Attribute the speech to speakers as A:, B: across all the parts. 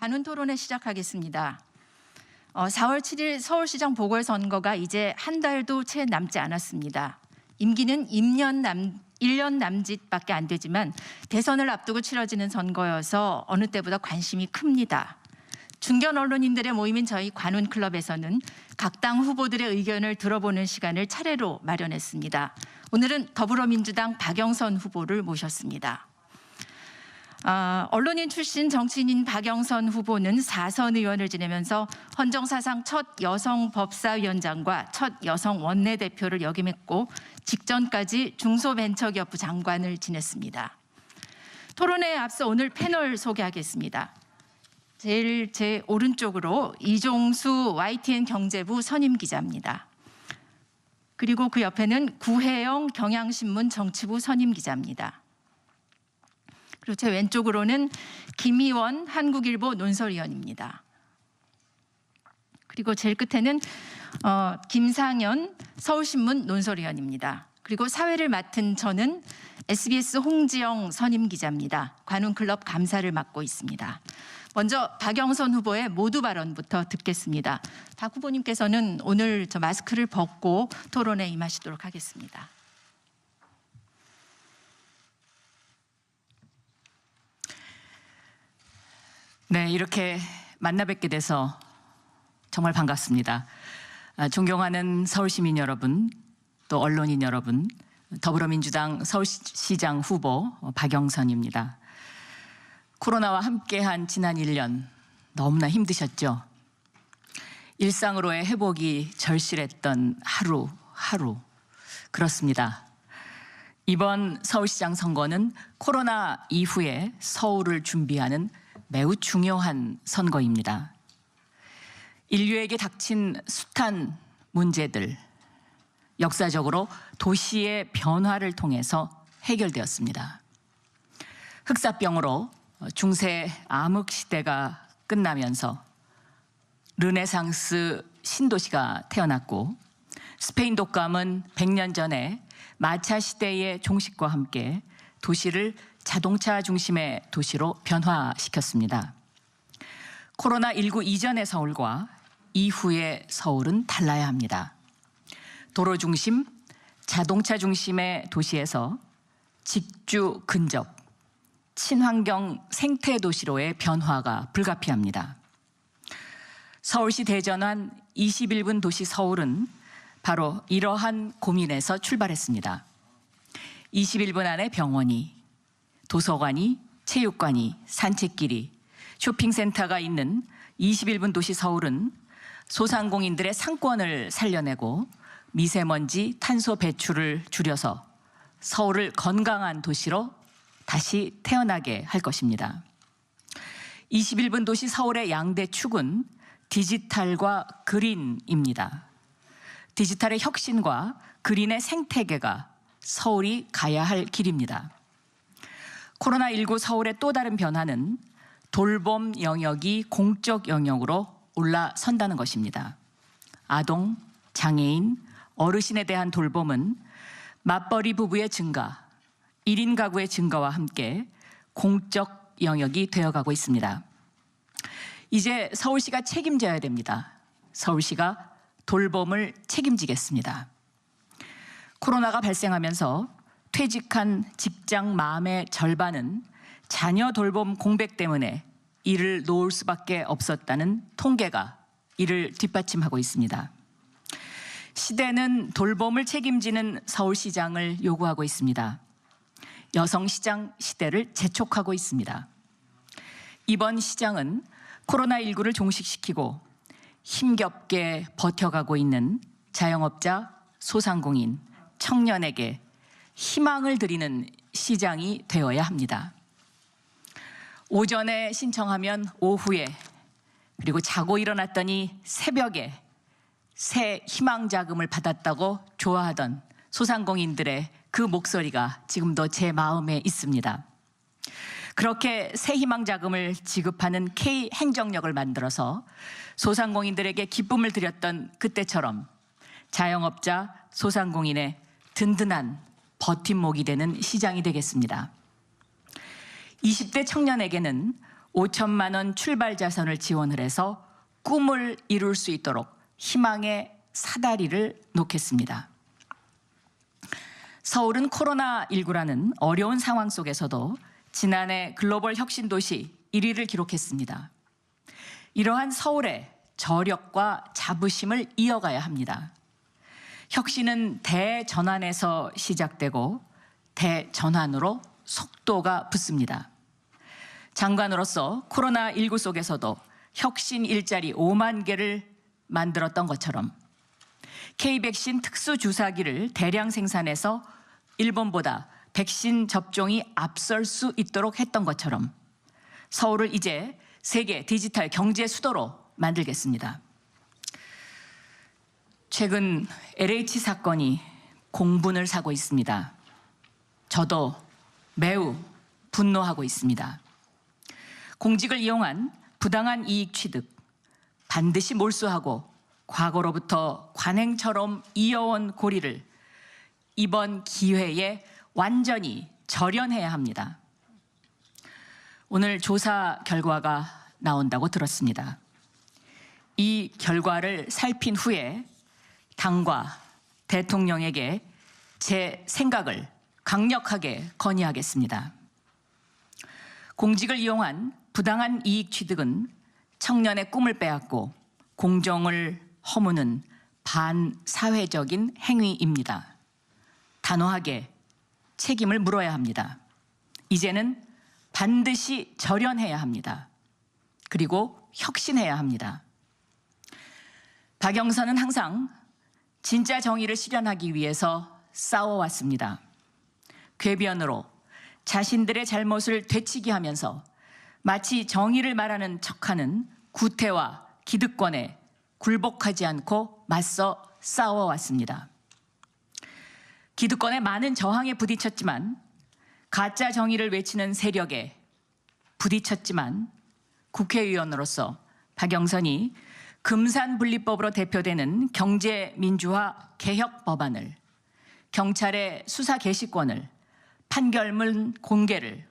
A: 관훈 토론회 시작하겠습니다. 4월 7일 서울시장 보궐선거가 이제 한 달도 채 남지 않았습니다. 임기는 1년 남짓밖에 안 되지만 대선을 앞두고 치러지는 선거여서 어느 때보다 관심이 큽니다. 중견 언론인들의 모임인 저희 관훈클럽에서는 각 당 후보들의 의견을 들어보는 시간을 차례로 마련했습니다. 오늘은 더불어민주당 박영선 후보를 모셨습니다. 언론인 출신 정치인인 박영선 후보는 4선 의원을 지내면서 헌정사상 첫 여성 법사위원장과 첫 여성 원내대표를 역임했고 직전까지 중소벤처기업부 장관을 지냈습니다. 토론회에 앞서 오늘 패널 소개하겠습니다. 제 오른쪽으로 이종수 YTN 경제부 선임 기자입니다. 그리고 그 옆에는 구혜영 경향신문 정치부 선임 기자입니다. 그리고 제 왼쪽으로는 김희원 한국일보 논설위원입니다. 그리고 제일 끝에는 김상현 서울신문 논설위원입니다. 그리고 사회를 맡은 저는 SBS 홍지영 선임 기자입니다. 관훈클럽 감사를 맡고 있습니다. 먼저 박영선 후보의 모두 발언부터 듣겠습니다. 박 후보님께서는 오늘 저 마스크를 벗고 토론에 임하시도록 하겠습니다.
B: 네, 이렇게 만나 뵙게 돼서 정말 반갑습니다. 존경하는 서울시민 여러분, 또 언론인 여러분, 더불어민주당 서울시장 후보 박영선입니다. 코로나와 함께한 지난 1년 너무나 힘드셨죠? 일상으로의 회복이 절실했던 하루하루. 그렇습니다. 이번 서울시장 선거는 코로나 이후에 서울을 준비하는 매우 중요한 선거입니다. 인류에게 닥친 숱한 문제들, 역사적으로 도시의 변화를 통해서 해결되었습니다. 흑사병으로 중세 암흑 시대가 끝나면서 르네상스 신도시가 태어났고 스페인 독감은 100년 전에 마차 시대의 종식과 함께 도시를 자동차 중심의 도시로 변화시켰습니다. 코로나19 이전의 서울과 이후의 서울은 달라야 합니다. 도로 중심, 자동차 중심의 도시에서 직주 근접, 친환경 생태 도시로의 변화가 불가피합니다. 서울시 대전환 21분 도시 서울은 바로 이러한 고민에서 출발했습니다. 21분 안에 병원이, 도서관이, 체육관이, 산책길이, 쇼핑센터가 있는 21분 도시 서울은 소상공인들의 상권을 살려내고 미세먼지, 탄소 배출을 줄여서 서울을 건강한 도시로 다시 태어나게 할 것입니다. 21분 도시 서울의 양대 축은 디지털과 그린입니다. 디지털의 혁신과 그린의 생태계가 서울이 가야 할 길입니다. 코로나19 서울의 또 다른 변화는 돌봄 영역이 공적 영역으로 올라선다는 것입니다. 아동, 장애인, 어르신에 대한 돌봄은 맞벌이 부부의 증가, 1인 가구의 증가와 함께 공적 영역이 되어가고 있습니다. 이제 서울시가 책임져야 됩니다. 서울시가 돌봄을 책임지겠습니다. 코로나가 발생하면서 퇴직한 직장 맘의 절반은 자녀 돌봄 공백 때문에 일을 놓을 수밖에 없었다는 통계가 이를 뒷받침하고 있습니다. 시대는 돌봄을 책임지는 서울시장을 요구하고 있습니다. 여성시장 시대를 재촉하고 있습니다. 이번 시장은 코로나19를 종식시키고 힘겹게 버텨가고 있는 자영업자, 소상공인, 청년에게 희망을 드리는 시장이 되어야 합니다. 오전에 신청하면 오후에, 그리고 자고 일어났더니 새벽에 새 희망 자금을 받았다고 좋아하던 소상공인들의 그 목소리가 지금도 제 마음에 있습니다. 그렇게 새 희망 자금을 지급하는 K 행정력을 만들어서 소상공인들에게 기쁨을 드렸던 그때처럼 자영업자, 소상공인의 든든한 버팀목이 되는 시장이 되겠습니다. 20대 청년에게는 5천만 원 출발 자선을 지원을 해서 꿈을 이룰 수 있도록 희망의 사다리를 놓겠습니다. 서울은 코로나19라는 어려운 상황 속에서도 지난해 글로벌 혁신 도시 1위를 기록했습니다. 이러한 서울의 저력과 자부심을 이어가야 합니다. 혁신은 대전환에서 시작되고 대전환으로 속도가 붙습니다. 장관으로서 코로나19 속에서도 혁신 일자리 5만 개를 만들었던 것처럼 K백신 특수주사기를 대량 생산해서 일본보다 백신 접종이 앞설 수 있도록 했던 것처럼 서울을 이제 세계 디지털 경제 수도로 만들겠습니다. 최근 LH 사건이 공분을 사고 있습니다. 저도 매우 분노하고 있습니다. 공직을 이용한 부당한 이익 취득, 반드시 몰수하고 과거로부터 관행처럼 이어온 고리를 이번 기회에 완전히 절연해야 합니다. 오늘 조사 결과가 나온다고 들었습니다. 이 결과를 살핀 후에 당과 대통령에게 제 생각을 강력하게 건의하겠습니다. 공직을 이용한 부당한 이익 취득은 청년의 꿈을 빼앗고 공정을 허무는 반사회적인 행위입니다. 단호하게 책임을 물어야 합니다. 이제는 반드시 절연해야 합니다. 그리고 혁신해야 합니다. 박영선은 항상 진짜 정의를 실현하기 위해서 싸워왔습니다. 궤변으로 자신들의 잘못을 되치게 하면서 마치 정의를 말하는 척하는 구태와 기득권에 굴복하지 않고 맞서 싸워왔습니다. 기득권의 많은 저항에 부딪혔지만 가짜 정의를 외치는 세력에 부딪혔지만 국회의원으로서 박영선이 금산분리법으로 대표되는 경제민주화 개혁 법안을, 경찰의 수사 개시권을, 판결문 공개를,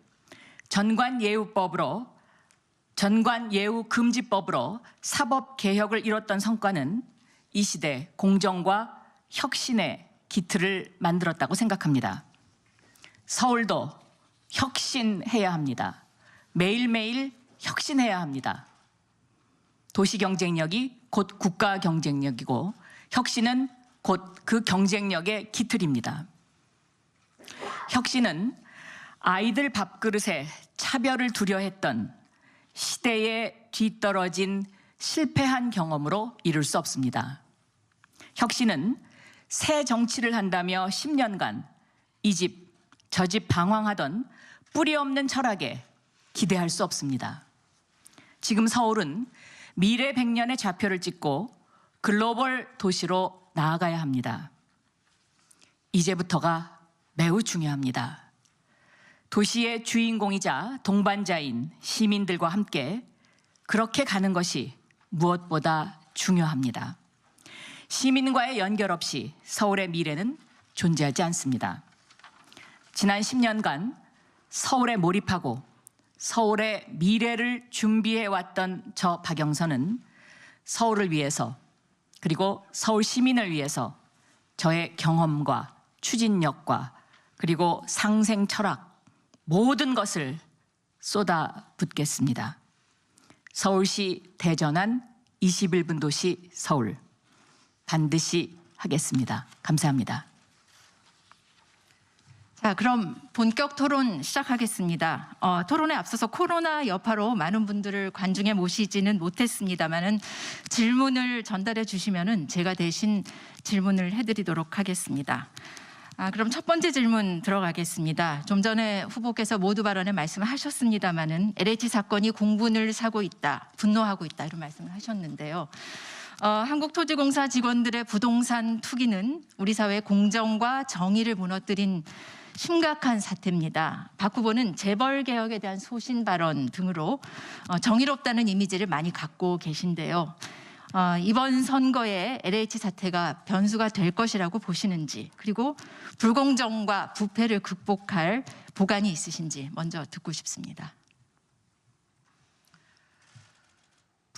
B: 전관예우금지법으로 사법 개혁을 이뤘던 성과는 이 시대 공정과 혁신의 기틀을 만들었다고 생각합니다. 서울도 혁신해야 합니다. 매일매일 혁신해야 합니다. 도시 경쟁력이 곧 국가 경쟁력이고 혁신은 곧 그 경쟁력의 기틀입니다. 혁신은 아이들 밥그릇에 차별을 두려했던 시대에 뒤떨어진 실패한 경험으로 이룰 수 없습니다. 혁신은 새 정치를 한다며 10년간 이 집, 저 집 방황하던 뿌리 없는 철학에 기대할 수 없습니다. 지금 서울은 미래 100년의 좌표를 찍고 글로벌 도시로 나아가야 합니다. 이제부터가 매우 중요합니다. 도시의 주인공이자 동반자인 시민들과 함께 그렇게 가는 것이 무엇보다 중요합니다. 시민과의 연결 없이 서울의 미래는 존재하지 않습니다. 지난 10년간 서울에 몰입하고 서울의 미래를 준비해왔던 저 박영선은 서울을 위해서 그리고 서울 시민을 위해서 저의 경험과 추진력과 그리고 상생 철학 모든 것을 쏟아붓겠습니다. 서울시 대전환 21분 도시 서울 반드시 하겠습니다. 감사합니다.
A: 자, 그럼 본격 토론 시작하겠습니다. 토론에 앞서서 코로나 여파로 많은 분들을 관중에 모시지는 못했습니다만은 질문을 전달해 주시면은 제가 대신 질문을 해드리도록 하겠습니다. 그럼 첫 번째 질문 들어가겠습니다. 좀 전에 후보께서 모두 발언에 말씀하셨습니다만은 LH 사건이 공분을 사고 있다, 분노하고 있다 이런 말씀을 하셨는데요. 한국토지공사 직원들의 부동산 투기는 우리 사회 공정과 정의를 무너뜨린 심각한 사태입니다. 박 후보는 재벌 개혁에 대한 소신 발언 등으로 정의롭다는 이미지를 많이 갖고 계신데요. 이번 선거에 LH 사태가 변수가 될 것이라고 보시는지, 그리고 불공정과 부패를 극복할 보관이 있으신지 먼저 듣고 싶습니다.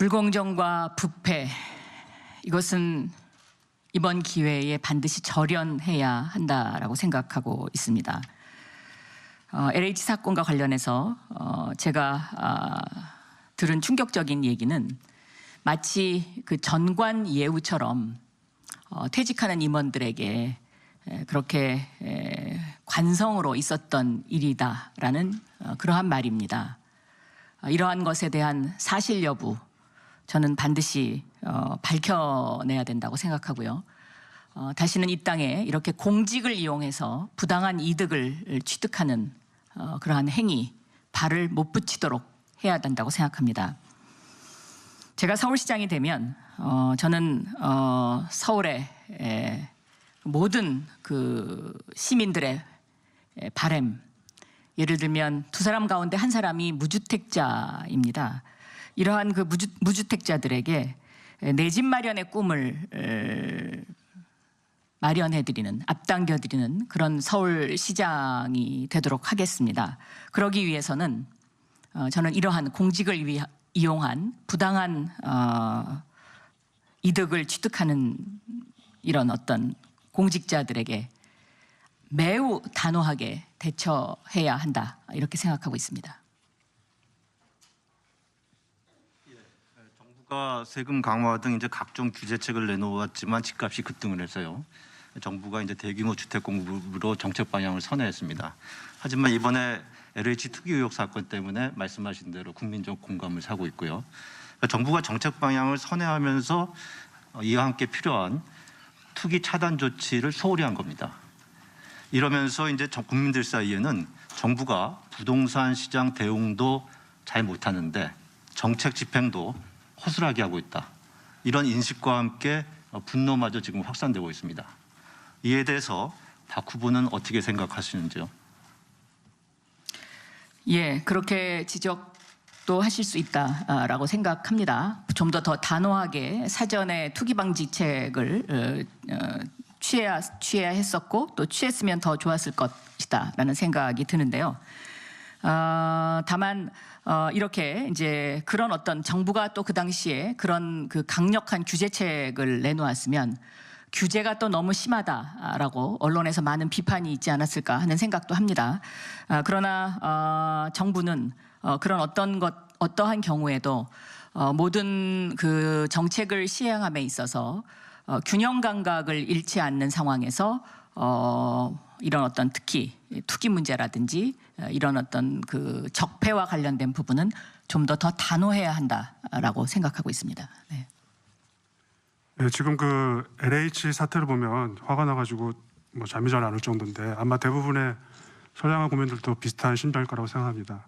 B: 불공정과 부패, 이것은 이번 기회에 반드시 절연해야 한다라고 생각하고 있습니다. LH 사건과 관련해서 제가 들은 충격적인 얘기는 마치 그 전관 예우처럼 퇴직하는 임원들에게 그렇게 관성으로 있었던 일이다라는 그러한 말입니다. 이러한 것에 대한 사실 여부 저는 반드시 밝혀내야 된다고 생각하고요. 다시는 이 땅에 이렇게 공직을 이용해서 부당한 이득을 취득하는 그러한 행위, 발을 못 붙이도록 해야 된다고 생각합니다. 제가 서울시장이 되면 저는 서울의 모든 그 시민들의 바람, 예를 들면 두 사람 가운데 한 사람이 무주택자입니다. 이러한 그 무주택자들에게 내 집 마련의 꿈을 마련해드리는, 앞당겨드리는 그런 서울시장이 되도록 하겠습니다. 그러기 위해서는 저는 이러한 공직을 이용한 부당한 이득을 취득하는 이런 어떤 공직자들에게 매우 단호하게 대처해야 한다, 이렇게 생각하고 있습니다.
C: 정부가 세금 강화 등 이제 각종 규제책을 내놓았지만 집값이 급등을 해서요. 정부가 이제 대규모 주택 공급으로 정책 방향을 선회했습니다. 하지만 이번에 LH 투기 의혹 사건 때문에 말씀하신 대로 국민적 공감을 사고 있고요. 정부가 정책 방향을 선회하면서 이와 함께 필요한 투기 차단 조치를 소홀히 한 겁니다. 이러면서 이제 국민들 사이에는 정부가 부동산 시장 대응도 잘 못하는데 정책 집행도 허술하게 하고 있다. 이런 인식과 함께 분노마저 지금 확산되고 있습니다. 이에 대해서 박 후보는 어떻게 생각하시는지요?
B: 예, 그렇게 지적도 하실 수 있다라고 생각합니다. 좀 더 단호하게 사전에 투기 방지책을 취해야 했었고 또 취했으면 더 좋았을 것이다라는 생각이 드는데요. 다만 이렇게 이제 그런 어떤 정부가 또 그 당시에 그런 그 강력한 규제책을 내놓았으면 규제가 또 너무 심하다라고 언론에서 많은 비판이 있지 않았을까 하는 생각도 합니다. 그러나 정부는 그런 어떠한 경우에도 모든 그 정책을 시행함에 있어서 균형 감각을 잃지 않는 상황에서 이런 어떤 특히 투기 문제라든지 이런 어떤 그 적폐와 관련된 부분은 좀 더 단호해야 한다라고 생각하고 있습니다. 네.
D: 네, 지금 그 LH 사태를 보면 화가 나가지고 뭐 잠이 잘 안 올 정도인데 아마 대부분의 선량한 국민들도 비슷한 심정일 거라고 생각합니다.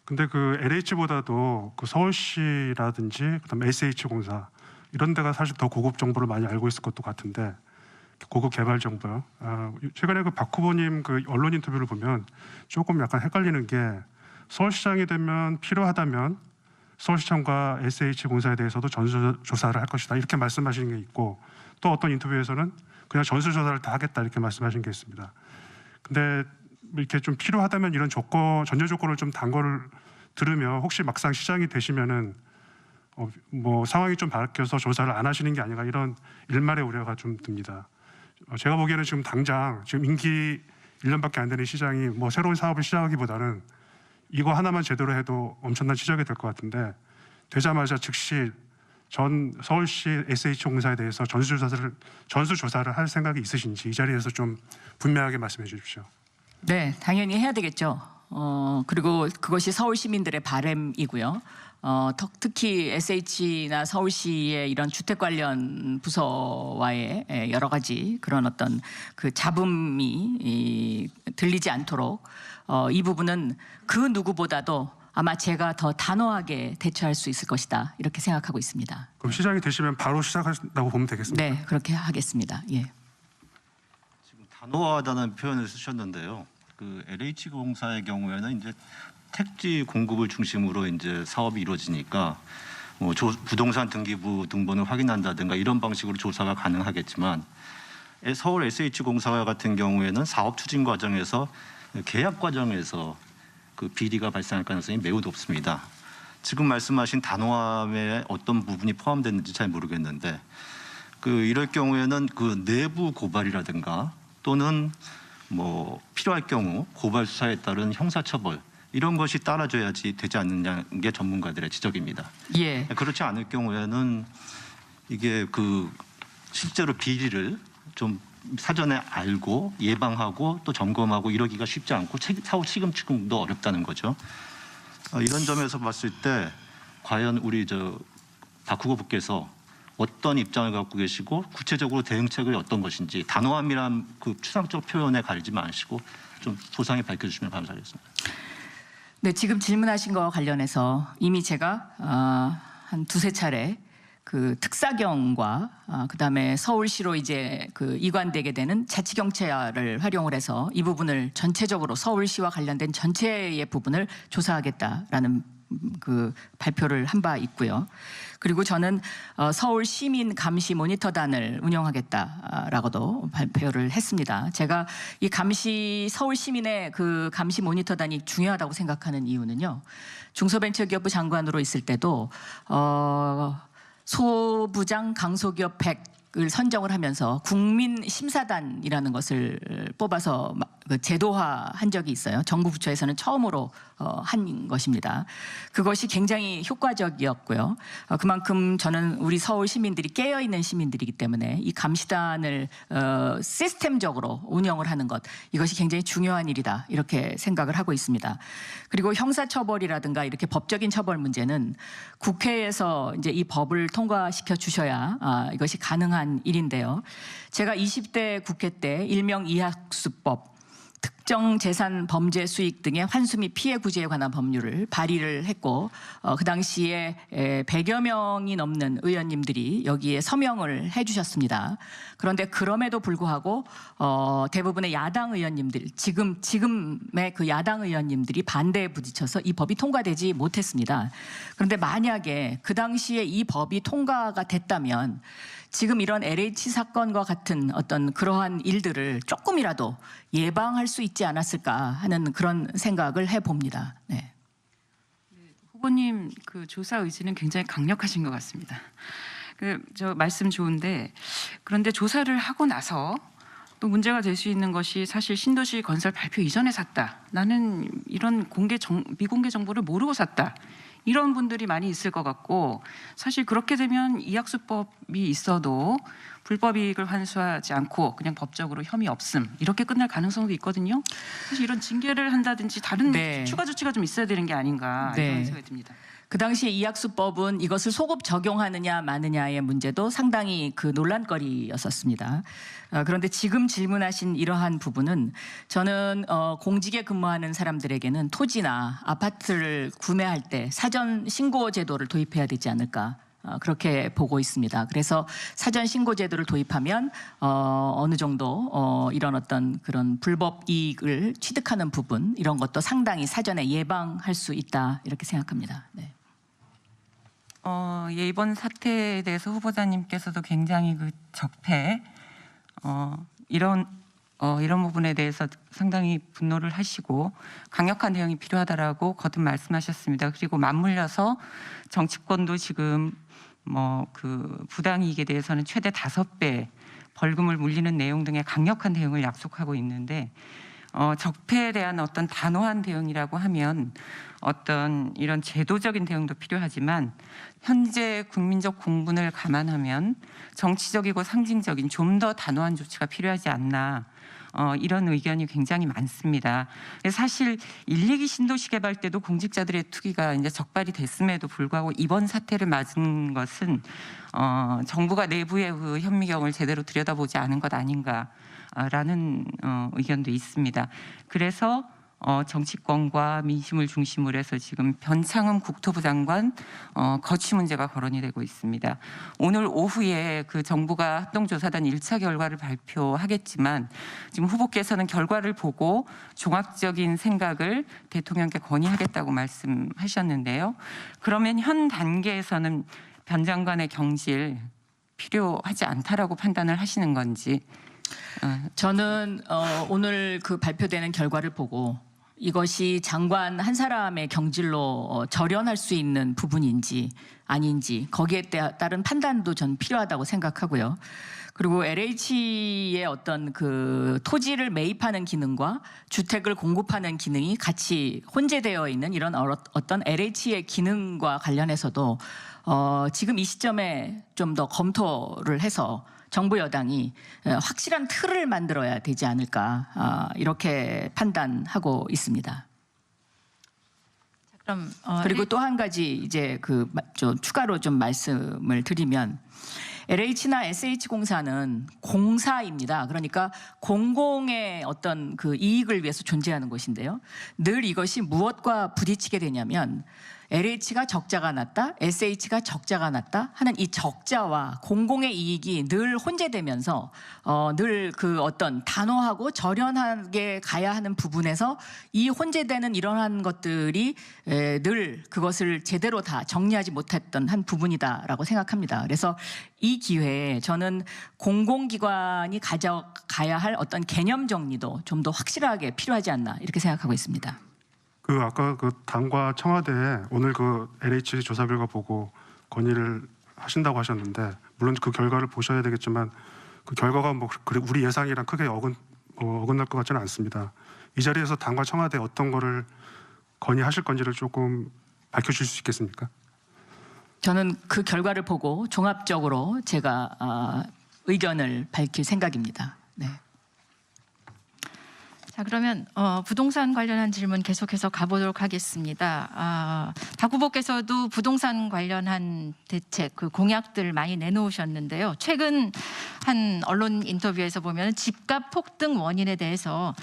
D: 근데 그 LH보다도 그 서울시라든지 그다음에 SH공사 이런 데가 사실 더 고급 정보를 많이 알고 있을 것도 같은데 고급 개발 정보요. 최근에 그 박 후보님 그 언론 인터뷰를 보면 조금 약간 헷갈리는 게 서울시장이 되면 필요하다면 서울시청과 SH공사에 대해서도 전수조사를 할 것이다 이렇게 말씀하시는 게 있고 또 어떤 인터뷰에서는 그냥 전수조사를 다 하겠다 이렇게 말씀하신 게 있습니다. 근데 이렇게 좀 필요하다면 이런 전제 조건을 좀 단 거를 들으면 혹시 막상 시장이 되시면은 뭐 상황이 좀 바뀌어서 조사를 안 하시는 게 아닌가 이런 일말의 우려가 좀 듭니다. 제가 보기에는 지금 당장 지금 임기 1년밖에 안 되는 시장이 뭐 새로운 사업을 시작하기보다는 이거 하나만 제대로 해도 엄청난 지적이 될 것 같은데 되자마자 즉시 전 서울시 SH공사에 대해서 전수조사를 할 생각이 있으신지 이 자리에서 좀 분명하게 말씀해 주십시오.
B: 네, 당연히 해야 되겠죠. 그리고 그것이 서울 시민들의 바람이고요. 특히 SH나 서울시의 이런 주택 관련 부서와의 여러 가지 그런 어떤 그 잡음이 들리지 않도록 이 부분은 그 누구보다도 아마 제가 더 단호하게 대처할 수 있을 것이다 이렇게 생각하고 있습니다.
D: 그럼 시장이 되시면 바로 시작한다고 보면 되겠습니다.
B: 네, 그렇게 하겠습니다. 예.
C: 지금 단호하다는 표현을 쓰셨는데요. 그 LH공사의 경우에는 이제 택지 공급을 중심으로 이제 사업이 이루어지니까 뭐 부동산 등기부 등본을 확인한다든가 이런 방식으로 조사가 가능하겠지만 서울 SH공사 같은 경우에는 사업 추진 과정에서 계약 과정에서 그 비리가 발생할 가능성이 매우 높습니다. 지금 말씀하신 단호함에 어떤 부분이 포함됐는지 잘 모르겠는데 이럴 경우에는 그 내부 고발이라든가 또는 뭐 필요할 경우 고발 수사에 따른 형사처벌 이런 것이 따라줘야지 되지 않느냐는 게 전문가들의 지적입니다.
B: 예.
C: 그렇지 않을 경우에는 이게 실제로 비리를 좀 사전에 알고 예방하고 또 점검하고 이러기가 쉽지 않고 사후 책임 추궁도 어렵다는 거죠. 이런 점에서 봤을 때 과연 우리 박 후보께서 어떤 입장을 갖고 계시고 구체적으로 대응책이 어떤 것인지 단호함이란 그 추상적 표현에 가리지 마시고 좀 소상히 밝혀주시면 감사하겠습니다.
B: 네, 지금 질문하신 거와 관련해서 이미 제가 한 두세 차례 그 특사경과 그다음에 서울시로 이제 이관되게 되는 자치경찰을 활용을 해서 이 부분을 전체적으로 서울시와 관련된 전체의 부분을 조사하겠다라는 그 발표를 한 바 있고요. 그리고 저는 서울 시민 감시 모니터단을 운영하겠다라고도 발표를 했습니다. 제가 이 서울 시민의 그 감시 모니터단이 중요하다고 생각하는 이유는요. 중소벤처기업부 장관으로 있을 때도 소부장 강소기업 100을 선정을 하면서 국민심사단이라는 것을 뽑아서 제도화한 적이 있어요. 정부 부처에서는 처음으로 한 것입니다. 그것이 굉장히 효과적이었고요. 그만큼 저는 우리 서울 시민들이 깨어있는 시민들이기 때문에 이 감시단을 시스템적으로 운영을 하는 것 이것이 굉장히 중요한 일이다 이렇게 생각을 하고 있습니다. 그리고 형사처벌이라든가 이렇게 법적인 처벌 문제는 국회에서 이제 이 법을 통과시켜 주셔야 이것이 가능한 일인데요. 제가 20대 국회 때 일명 이학수법 특정 재산 범죄 수익 등의 환수 및 피해 구제에 관한 법률을 발의를 했고 그 당시에 100여 명이 넘는 의원님들이 여기에 서명을 해주셨습니다. 그런데 그럼에도 불구하고 대부분의 야당 의원님들 지금의 그 야당 의원님들이 반대에 부딪혀서 이 법이 통과되지 못했습니다. 그런데 만약에 그 당시에 이 법이 통과가 됐다면 지금 이런 LH 사건과 같은 어떤 그러한 일들을 조금이라도 예방할 수 있지 않았을까 하는 그런 생각을 해봅니다. 네.
E: 후보님 그 조사 의지는 굉장히 강력하신 것 같습니다. 저 말씀 좋은데 그런데 조사를 하고 나서 또 문제가 될 수 있는 것이 사실 신도시 건설 발표 이전에 샀다. 나는 이런 미공개 정보를 모르고 샀다. 이런 분들이 많이 있을 것 같고 사실 그렇게 되면 이학수법이 있어도 불법 이익을 환수하지 않고 그냥 법적으로 혐의 없음 이렇게 끝날 가능성도 있거든요. 사실 이런 징계를 한다든지 다른
B: 네.
E: 추가 조치가 좀 있어야 되는 게 아닌가
B: 네.
E: 이런 생각이 듭니다.
B: 그 당시에 이학수법은 이것을 소급 적용하느냐 마느냐의 문제도 상당히 그 논란거리였었습니다. 그런데 지금 질문하신 이러한 부분은 저는 공직에 근무하는 사람들에게는 토지나 아파트를 구매할 때 사전 신고 제도를 도입해야 되지 않을까. 그렇게 보고 있습니다. 그래서 사전 신고 제도를 도입하면 어느 정도 이런 어떤 그런 불법 이익을 취득하는 부분 이런 것도 상당히 사전에 예방할 수 있다 이렇게 생각합니다. 네.
F: 예, 이번 사태에 대해서 후보자님께서도 굉장히 그 적폐 이런 부분에 대해서 상당히 분노를 하시고 강력한 대응이 필요하다라고 거듭 말씀하셨습니다. 그리고 맞물려서 정치권도 지금 그 부당이익에 대해서는 최대 5배 벌금을 물리는 내용 등의 강력한 대응을 약속하고 있는데 적폐에 대한 어떤 단호한 대응이라고 하면 어떤 이런 제도적인 대응도 필요하지만 현재 국민적 공분을 감안하면 정치적이고 상징적인 좀 더 단호한 조치가 필요하지 않나 이런 의견이 굉장히 많습니다. 사실 1, 2기 신도시 개발 때도 공직자들의 투기가 이제 적발이 됐음에도 불구하고 이번 사태를 맞은 것은 정부가 내부의 그 현미경을 제대로 들여다보지 않은 것 아닌가라는 의견도 있습니다. 그래서 정치권과 민심을 중심으로 해서 지금 변창흠 국토부 장관 거취 문제가 거론이 되고 있습니다. 오늘 오후에 그 정부가 합동조사단 1차 결과를 발표하겠지만 지금 후보께서는 결과를 보고 종합적인 생각을 대통령께 건의하겠다고 말씀하셨는데요. 그러면 현 단계에서는 변 장관의 경질 필요하지 않다라고 판단을 하시는 건지.
B: 저는 오늘 그 발표되는 결과를 보고 이것이 장관 한 사람의 경질로 절연할 수 있는 부분인지 아닌지 거기에 따른 판단도 전 필요하다고 생각하고요. 그리고 LH의 어떤 그 토지를 매입하는 기능과 주택을 공급하는 기능이 같이 혼재되어 있는 이런 어떤 LH의 기능과 관련해서도 지금 이 시점에 좀 더 검토를 해서 정부 여당이 확실한 틀을 만들어야 되지 않을까 이렇게 판단하고 있습니다.
A: 그럼
B: 그리고 또 한 가지 이제 좀 추가로 좀 말씀을 드리면 LH나 SH공사는 공사입니다. 그러니까 공공의 어떤 그 이익을 위해서 존재하는 것인데요. 늘 이것이 무엇과 부딪히게 되냐면 LH가 적자가 났다, SH가 적자가 났다 하는 이 적자와 공공의 이익이 늘 혼재되면서 늘 그 어떤 단호하고 절연하게 가야 하는 부분에서 이 혼재되는 이러한 것들이 늘 그것을 제대로 다 정리하지 못했던 한 부분이다라고 생각합니다. 그래서 이 기회에 저는 공공기관이 가져가야 할 어떤 개념 정리도 좀 더 확실하게 필요하지 않나 이렇게 생각하고 있습니다.
D: 그 아까 그 당과 청와대에 오늘 그 LH 조사 결과 보고 건의를 하신다고 하셨는데 물론 그 결과를 보셔야 되겠지만 그 결과가 뭐 우리 예상이랑 크게 어긋날 것 같지는 않습니다. 이 자리에서 당과 청와대 어떤 거를 건의하실 건지를 조금 밝혀주실 수 있겠습니까?
B: 저는 그 결과를 보고 종합적으로 제가 의견을 밝힐 생각입니다. 네.
A: 자, 그러면 부동산 관련한 질문 계속해서 가보도록 하겠습니다. 박 후보께서도 부동산 관련한 대책, 그 공약들 많이 내놓으셨는데요. 최근 한 언론 인터뷰에서 보면 집값 폭등 원인에 대해서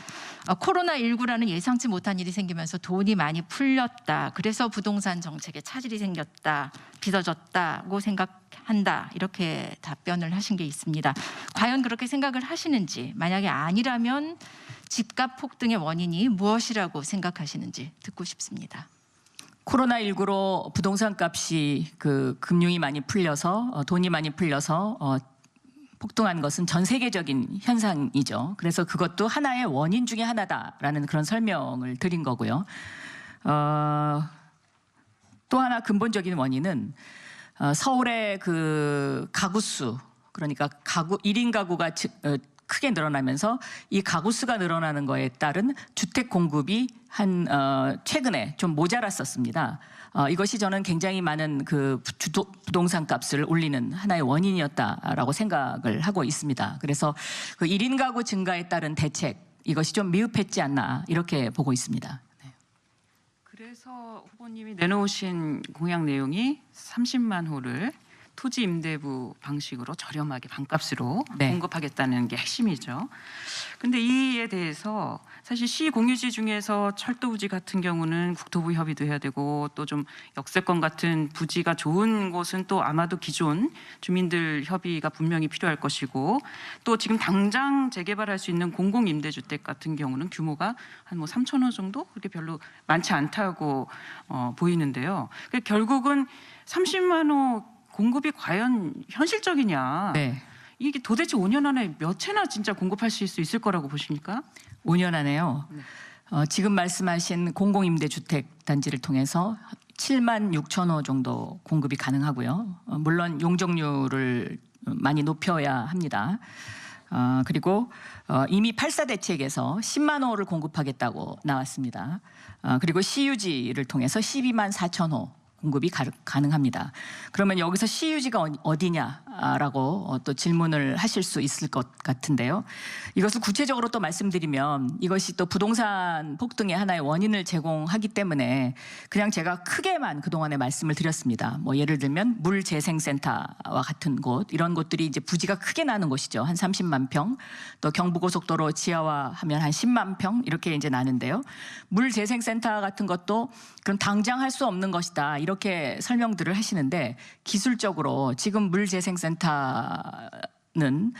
A: 코로나19라는 예상치 못한 일이 생기면서 돈이 많이 풀렸다. 그래서 부동산 정책에 차질이 생겼다. 빚어졌다고 생각한다. 이렇게 답변을 하신 게 있습니다. 과연 그렇게 생각을 하시는지, 만약에 아니라면 집값 폭등의 원인이 무엇이라고 생각하시는지 듣고 싶습니다.
B: 코로나19로 부동산 값이 그 금융이 많이 풀려서 돈이 많이 풀려서 폭등한 것은 전 세계적인 현상이죠. 그래서 그것도 하나의 원인 중에 하나다라는 그런 설명을 드린 거고요. 또 하나 근본적인 원인은 서울의 그 가구 수, 그러니까 1인 가구가 크게 늘어나면서 이 가구 수가 늘어나는 거에 따른 주택 공급이 최근에 좀 모자랐었습니다. 이것이 저는 굉장히 많은 그 부동산 값을 올리는 하나의 원인이었다라고 생각을 하고 있습니다. 그래서 그 1인 가구 증가에 따른 대책 이것이 좀 미흡했지 않나 이렇게 보고 있습니다. 네.
E: 그래서 후보님이 내놓으신 공약 내용이 30만 호를 토지 임대부 방식으로 저렴하게 반값으로
B: 네.
E: 공급하겠다는 게 핵심이죠. 근데 이에 대해서 사실 시 공유지 중에서 철도 부지 같은 경우는 국토부 협의도 해야 되고 또 좀 역세권 같은 부지가 좋은 곳은 또 아마도 기존 주민들 협의가 분명히 필요할 것이고 또 지금 당장 재개발할 수 있는 공공 임대주택 같은 경우는 규모가 한 뭐 3,000호 정도 그렇게 별로 많지 않다고 보이는데요. 그러니까 결국은 30만 호 공급이 과연 현실적이냐?
B: 네.
E: 이게 도대체 5년 안에 몇 채나 진짜 공급할 수 있을 거라고 보십니까?
B: 5년 안에요.
E: 네.
B: 지금 말씀하신 공공임대주택 단지를 통해서 7만 6천 호 정도 공급이 가능하고요. 물론 용적률을 많이 높여야 합니다. 그리고 이미 8사 대책에서 10만 호를 공급하겠다고 나왔습니다. 그리고 CUG를 통해서 12만 4천 호 공급이 가능합니다. 그러면 여기서 CUG가 어디냐라고 또 질문을 하실 수 있을 것 같은데요. 이것을 구체적으로 또 말씀드리면 이것이 또 부동산 폭등의 하나의 원인을 제공하기 때문에 그냥 제가 크게만 그동안에 말씀을 드렸습니다. 뭐 예를 들면 물재생센터와 같은 곳 이런 곳들이 이제 부지가 크게 나는 곳이죠. 한 30만 평, 또 경부고속도로 지하화하면 한 10만 평 이렇게 이제 나는데요. 물재생센터 같은 것도 그럼 당장 할 수 없는 것이다. 이렇게 설명들을 하시는데 기술적으로 지금 물재생센터는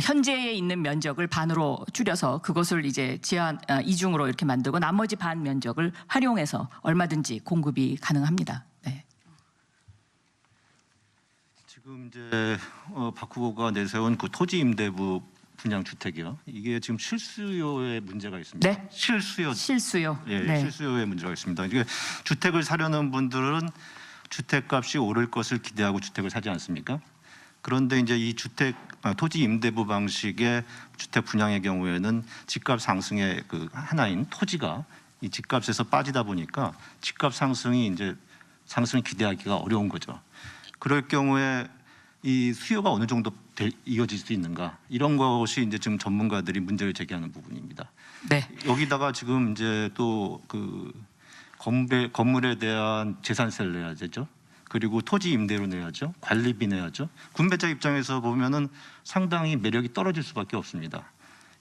B: 현재에 있는 면적을 반으로 줄여서 그것을 이제 지하 이중으로 이렇게 만들고 나머지 반 면적을 활용해서 얼마든지 공급이 가능합니다. 네.
C: 지금 이제 박 후보가 내세운 그 토지 임대부 분양 주택이요. 이게 지금 실수요에 문제가 있습니다.
B: 네.
C: 실수요.
B: 실수요.
C: 예,
B: 네.
C: 실수요에 문제가 있습니다. 이게 주택을 사려는 분들은 주택값이 오를 것을 기대하고 주택을 사지 않습니까? 그런데 이제 이 토지 임대부 방식의 주택 분양의 경우에는 집값 상승의 그 하나인 토지가 이 집값에서 빠지다 보니까 집값 상승이 이제 상승을 기대하기가 어려운 거죠. 그럴 경우에 이 수요가 어느 정도 이어질 수 있는가, 이런 것이 이제 지금 전문가들이 문제를 제기하는 부분입니다.
B: 네.
C: 여기다가 지금 이제 또 그 건물에 대한 재산세를 내야 되죠. 그리고 토지 임대료 내야죠. 관리비 내야죠. 군배자 입장에서 보면은 상당히 매력이 떨어질 수밖에 없습니다.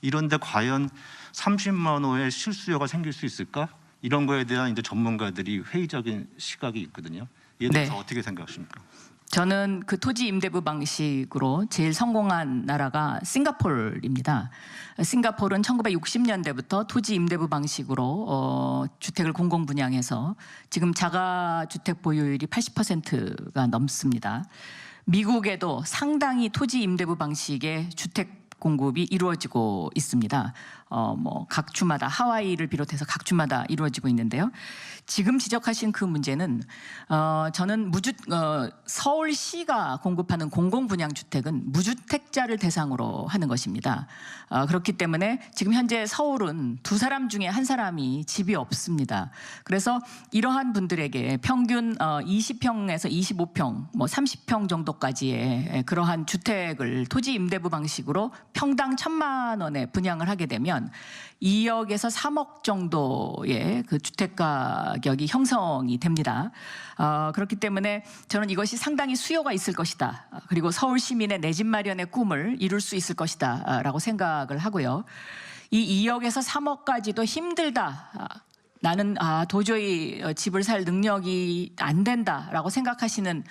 C: 이런데 과연 30만 호의 실수요가 생길 수 있을까? 이런 거에 대한 이제 전문가들이 회의적인 시각이 있거든요. 이에 대해서
B: 네.
C: 어떻게 생각하십니까?
B: 저는 그 토지 임대부 방식으로 제일 성공한 나라가 싱가포르입니다. 싱가포르는 1960년대부터 토지 임대부 방식으로 주택을 공공 분양해서 지금 자가 주택 보유율이 80%가 넘습니다. 미국에도 상당히 토지 임대부 방식의 주택 공급이 이루어지고 있습니다. 뭐 각 주마다 하와이를 비롯해서 각 주마다 이루어지고 있는데요. 지금 지적하신 그 문제는 저는 서울시가 공급하는 공공 분양 주택은 무주택자를 대상으로 하는 것입니다. 그렇기 때문에 지금 현재 서울은 두 사람 중에 한 사람이 집이 없습니다. 그래서 이러한 분들에게 평균 20평에서 25평, 뭐 30평 정도까지의 그러한 주택을 토지 임대부 방식으로 평당 1,000만 원에 분양을 하게 되면 2억에서 3억 정도의 그 주택 가격이 형성이 됩니다. 그렇기 때문에 저는 이것이 상당히 수요가 있을 것이다. 그리고 서울 시민의 내 집 마련의 꿈을 이룰 수 있을 것이다라고 생각을 하고요. 이 2억에서 3억까지도 힘들다. 나는 도저히 집을 살 능력이 안 된다라고 생각하시는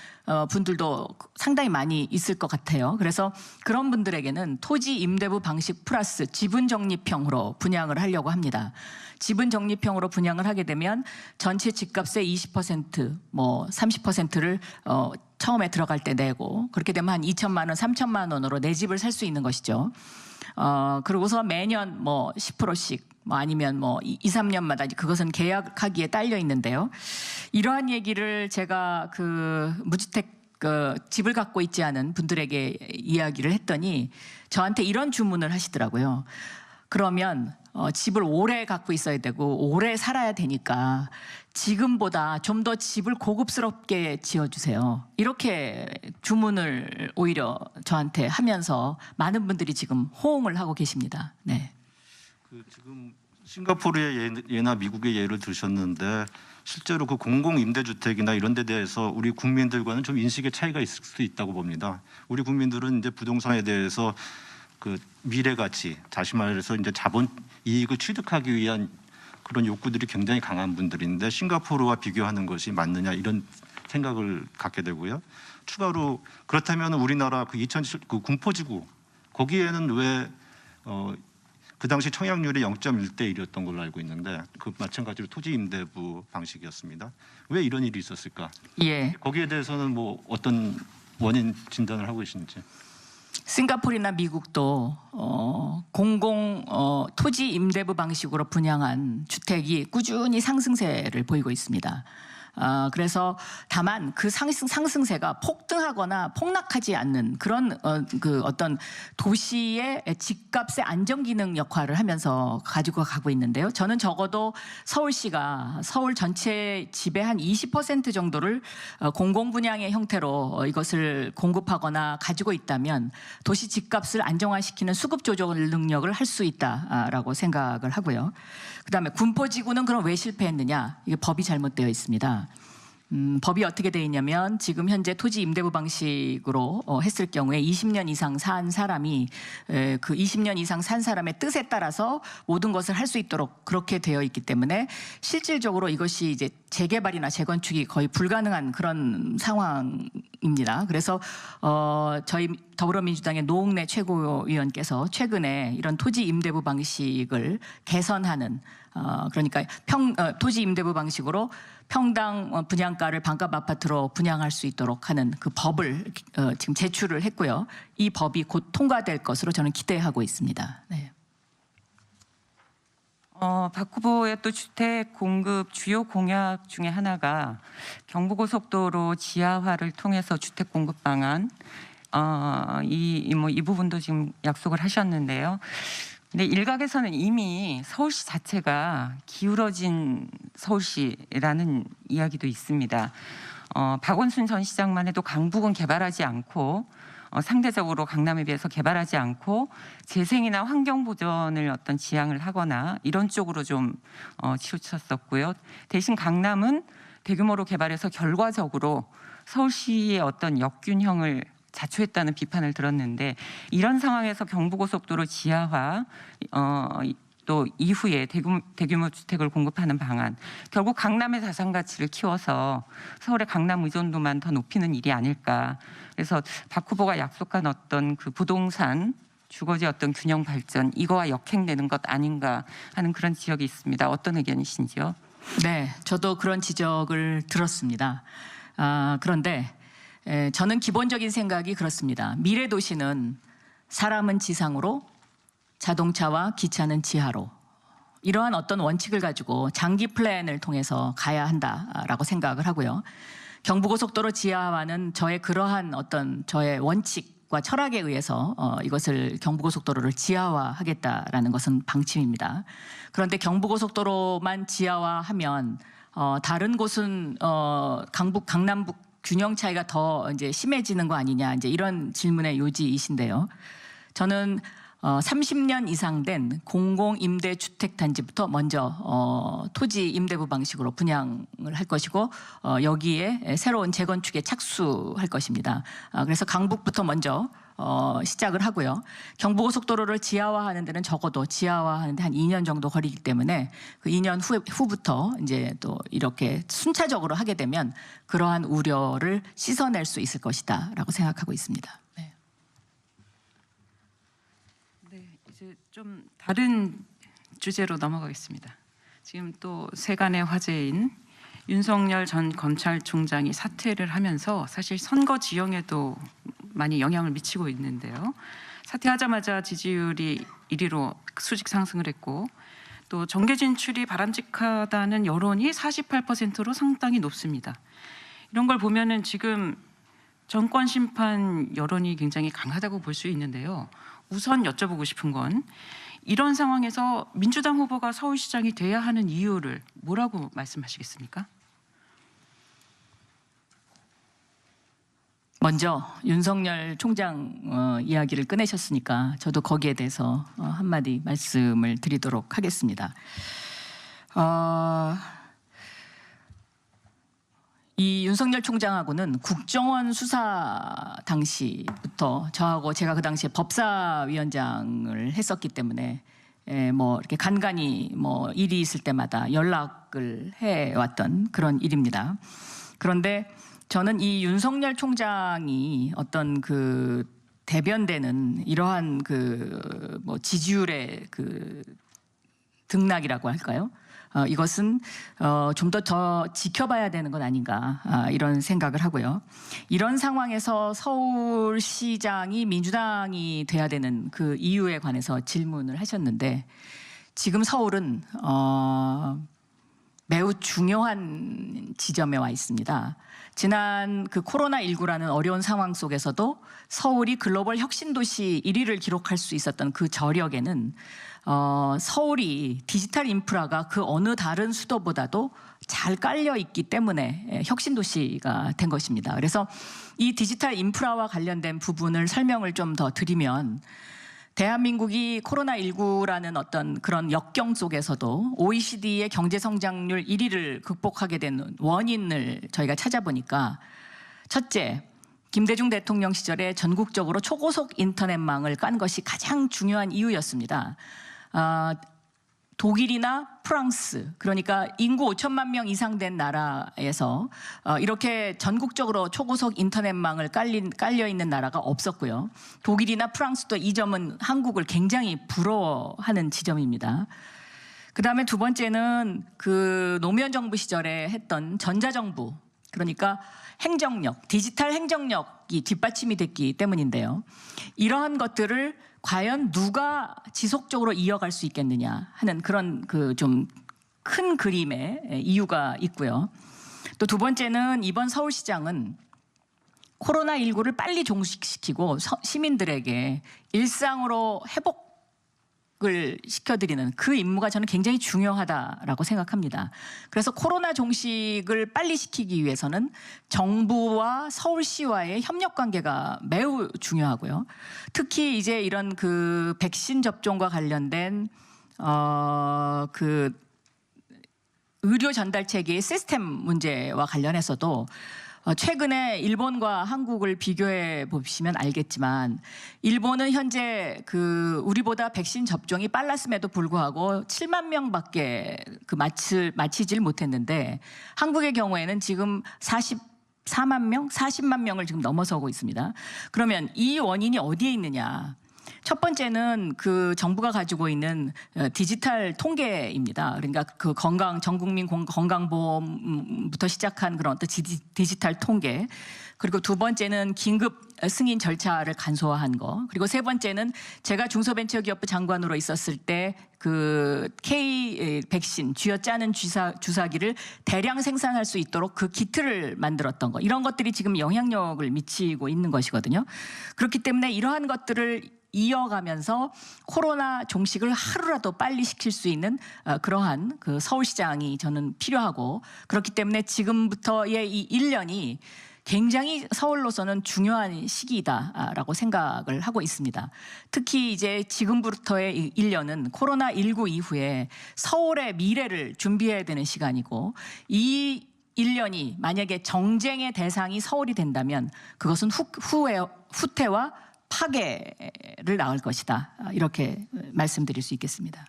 B: 분들도 상당히 많이 있을 것 같아요. 그래서 그런 분들에게는 토지 임대부 방식 플러스 지분 적립형으로 분양을 하려고 합니다. 지분 적립형으로 분양을 하게 되면 전체 집값의 20%, 뭐 30%를 처음에 들어갈 때 내고, 그렇게 되면 한 2천만 원, 3천만 원으로 내 집을 살 수 있는 것이죠. 그러고서 매년 뭐 10%씩 뭐 아니면 뭐 2, 3년마다 그것은 계약하기에 딸려 있는데요. 이러한 얘기를 제가 그 무주택 집을 갖고 있지 않은 분들에게 이야기를 했더니 저한테 이런 주문을 하시더라고요. 그러면 집을 오래 갖고 있어야 되고 오래 살아야 되니까 지금보다 좀 더 집을 고급스럽게 지어주세요. 이렇게 주문을 오히려 저한테 하면서 많은 분들이 지금 호응을 하고 계십니다. 네.
C: 지금 싱가포르의 예나 미국의 예를 들으셨는데 실제로 그 공공 임대주택이나 이런 데 대해서 우리 국민들과는 좀 인식의 차이가 있을 수 있다고 봅니다. 우리 국민들은 이제 부동산에 대해서 그 미래 가치, 다시 말해서 이제 자본 이익을 취득하기 위한 그런 욕구들이 굉장히 강한 분들인데 싱가포르와 비교하는 것이 맞느냐 이런 생각을 갖게 되고요. 추가로 그렇다면 우리나라 그 2007 그 군포지구 거기에는 왜 그 당시 청약률이 0.1대 1이었던 걸로 알고 있는데 그 마찬가지로 토지 임대부 방식이었습니다. 왜 이런 일이 있었을까?
B: 예.
C: 거기에 대해서는 뭐 어떤 원인 진단을 하고 계신지.
B: 싱가포르나 미국도 공공 토지 임대부 방식으로 분양한 주택이 꾸준히 상승세를 보이고 있습니다. 그래서 다만 그 상승세가 폭등하거나 폭락하지 않는 그런 그 어떤 도시의 집값의 안정 기능 역할을 하면서 가지고 가고 있는데요. 저는 적어도 서울시가 서울 전체 집의 한 20% 정도를 공공 분양의 형태로 이것을 공급하거나 가지고 있다면 도시 집값을 안정화시키는 수급 조절 능력을 할 수 있다라고 생각을 하고요. 그다음에 군포지구는 그럼 왜 실패했느냐? 이게 법이 잘못되어 있습니다. 법이 어떻게 되어 있냐면 지금 현재 토지 임대부 방식으로 했을 경우에 20년 이상 산 사람이 그 20년 이상 산 사람의 뜻에 따라서 모든 것을 할 수 있도록 그렇게 되어 있기 때문에 실질적으로 이것이 이제 재개발이나 재건축이 거의 불가능한 그런 상황 입니다. 그래서 저희 더불어민주당의 노웅래 최고위원께서 최근에 이런 토지 임대부 방식을 개선하는 그러니까 토지 임대부 방식으로 평당 분양가를 반값 아파트로 분양할 수 있도록 하는 그 법을 지금 제출을 했고요. 이 법이 곧 통과될 것으로 저는 기대하고 있습니다. 네.
F: 박 후보의 또 주택 공급 주요 공약 중에 하나가 경부고속도로 지하화를 통해서 주택 공급 방안 이 부분도 지금 약속을 하셨는데요. 근데 일각에서는 이미 서울시 자체가 기울어진 서울시라는 이야기도 있습니다. 박원순 전 시장만 해도 강북은 개발하지 않고 상대적으로 강남에 비해서 개발하지 않고 재생이나 환경 보전을 어떤 지향을 하거나 이런 쪽으로 좀 치우쳤었고요. 대신 강남은 대규모로 개발해서 결과적으로 서울시의 어떤 역균형을 자초했다는 비판을 들었는데 이런 상황에서 경부고속도로 지하화 또 이후에 대규모 주택을 공급하는 방안 결국 강남의 자산 가치를 키워서 서울의 강남 의존도만 더 높이는 일이 아닐까. 그래서 박 후보가 약속한 어떤 그 부동산 주거지 어떤 균형 발전 이거와 역행되는 것 아닌가 하는 그런 지적이 있습니다. 어떤 의견이신지요?
B: 네, 저도 그런 지적을 들었습니다. 그런데 저는 기본적인 생각이 그렇습니다. 미래 도시는 사람은 지상으로 자동차와 기차는 지하로 이러한 어떤 원칙을 가지고 장기 플랜을 통해서 가야 한다라고 생각을 하고요. 경부고속도로 지하화는 저의 그러한 어떤 저의 원칙과 철학에 의해서 이것을 경부고속도로를 지하화하겠다라는 것은 방침입니다. 그런데 경부고속도로만 지하화하면 다른 곳은 강남북 균형 차이가 더 이제 심해지는 거 아니냐 이제 이런 질문의 요지이신데요. 저는 30년 이상 된 공공임대주택단지부터 먼저 토지 임대부 방식으로 분양을 할 것이고 여기에 새로운 재건축에 착수할 것입니다. 그래서 강북부터 먼저 시작을 하고요. 경부고속도로를 지하화하는 데는 적어도 지하화하는데 한 2년 정도 걸리기 때문에 그 2년 후부터 이제 또 이렇게 순차적으로 하게 되면 그러한 우려를 씻어낼 수 있을 것이다라고 생각하고 있습니다. 네.
E: 이제 좀 다른 주제로 넘어가겠습니다. 지금 또 세간의 화제인 윤석열 전 검찰총장이 사퇴를 하면서 사실 선거 지형에도 많이 영향을 미치고 있는데요. 사퇴하자마자 지지율이 1위로 수직 상승을 했고 또 정계 진출이 바람직하다는 여론이 48%로 상당히 높습니다. 이런 걸 보면은 지금 정권 심판 여론이 굉장히 강하다고 볼 수 있는데요. 우선 여쭤보고 싶은 건 이런 상황에서 민주당 후보가 서울시장이 돼야 하는 이유를 뭐라고 말씀하시겠습니까?
B: 먼저 윤석열 총장 이야기를 꺼내셨으니까 저도 거기에 대해서 한마디 말씀을 드리도록 하겠습니다. 이 윤석열 총장하고는 국정원 수사 당시부터 저하고 제가 그 당시에 법사위원장을 했었기 때문에 뭐 이렇게 간간히 뭐 일이 있을 때마다 연락을 해왔던 그런 일입니다. 그런데 저는 이 윤석열 총장이 어떤 그 대변되는 이러한 그 뭐 지지율의 그 등락이라고 할까요? 이것은 좀 더 지켜봐야 되는 건 아닌가 이런 생각을 하고요. 이런 상황에서 서울시장이 민주당이 돼야 되는 그 이유에 관해서 질문을 하셨는데 지금 서울은 매우 중요한 지점에 와 있습니다. 지난 그 코로나19라는 어려운 상황 속에서도 서울이 글로벌 혁신도시 1위를 기록할 수 있었던 그 저력에는 서울이 디지털 인프라가 그 어느 다른 수도보다도 잘 깔려 있기 때문에 혁신도시가 된 것입니다. 그래서 이 디지털 인프라와 관련된 부분을 설명을 좀 더 드리면 대한민국이 코로나19라는 어떤 그런 역경 속에서도 OECD의 경제성장률 1위를 극복하게 된 원인을 저희가 찾아보니까 첫째, 김대중 대통령 시절에 전국적으로 초고속 인터넷망을 깐 것이 가장 중요한 이유였습니다. 독일이나 프랑스, 그러니까 인구 5천만 명 이상 된 나라에서 이렇게 전국적으로 초고속 인터넷망을 깔려 있는 나라가 없었고요. 독일이나 프랑스도 이 점은 한국을 굉장히 부러워하는 지점입니다. 그다음에 두 번째는 그 노무현 정부 시절에 했던 전자정부, 그러니까 행정력, 디지털 행정력이 뒷받침이 됐기 때문인데요. 이러한 것들을 과연 누가 지속적으로 이어갈 수 있겠느냐 하는 그런 그 좀 큰 그림의 이유가 있고요. 또 두 번째는 이번 서울시장은 코로나19를 빨리 종식시키고 시민들에게 일상으로 회복을 시켜드리는 그 임무가 저는 굉장히 중요하다라고 생각합니다. 그래서 코로나 종식을 빨리 시키기 위해서는 정부와 서울시와의 협력 관계가 매우 중요하고요. 특히 이제 이런 그 백신 접종과 관련된 그 의료 전달 체계의 시스템 문제와 관련해서도 최근에 일본과 한국을 비교해 보시면 알겠지만 일본은 현재 그 우리보다 백신 접종이 빨랐음에도 불구하고 7만 명밖에 그 마치질 못했는데 한국의 경우에는 지금 44만 명, 40만 명을 지금 넘어서고 있습니다. 그러면 이 원인이 어디에 있느냐? 첫 번째는 그 정부가 가지고 있는 디지털 통계입니다. 그러니까 그 전 국민 건강보험부터 시작한 그런 어떤 디지털 통계. 그리고 두 번째는 긴급 승인 절차를 간소화한 거. 그리고 세 번째는 제가 중소벤처기업부 장관으로 있었을 때 그 K 백신 쥐어짜는 주사기를 대량 생산할 수 있도록 그 키트를 만들었던 거. 이런 것들이 지금 영향력을 미치고 있는 것이거든요. 그렇기 때문에 이러한 것들을 이어가면서 코로나 종식을 하루라도 빨리 시킬 수 있는 그러한 그 서울시장이 저는 필요하고, 그렇기 때문에 지금부터의 이 1년이 굉장히 서울로서는 중요한 시기다라고 생각을 하고 있습니다. 특히 이제 지금부터의 1년은 코로나19 이후에 서울의 미래를 준비해야 되는 시간이고, 이 1년이 만약에 정쟁의 대상이 서울이 된다면 그것은 후퇴와 파괴를 낳을 것이다. 이렇게 말씀드릴 수 있겠습니다.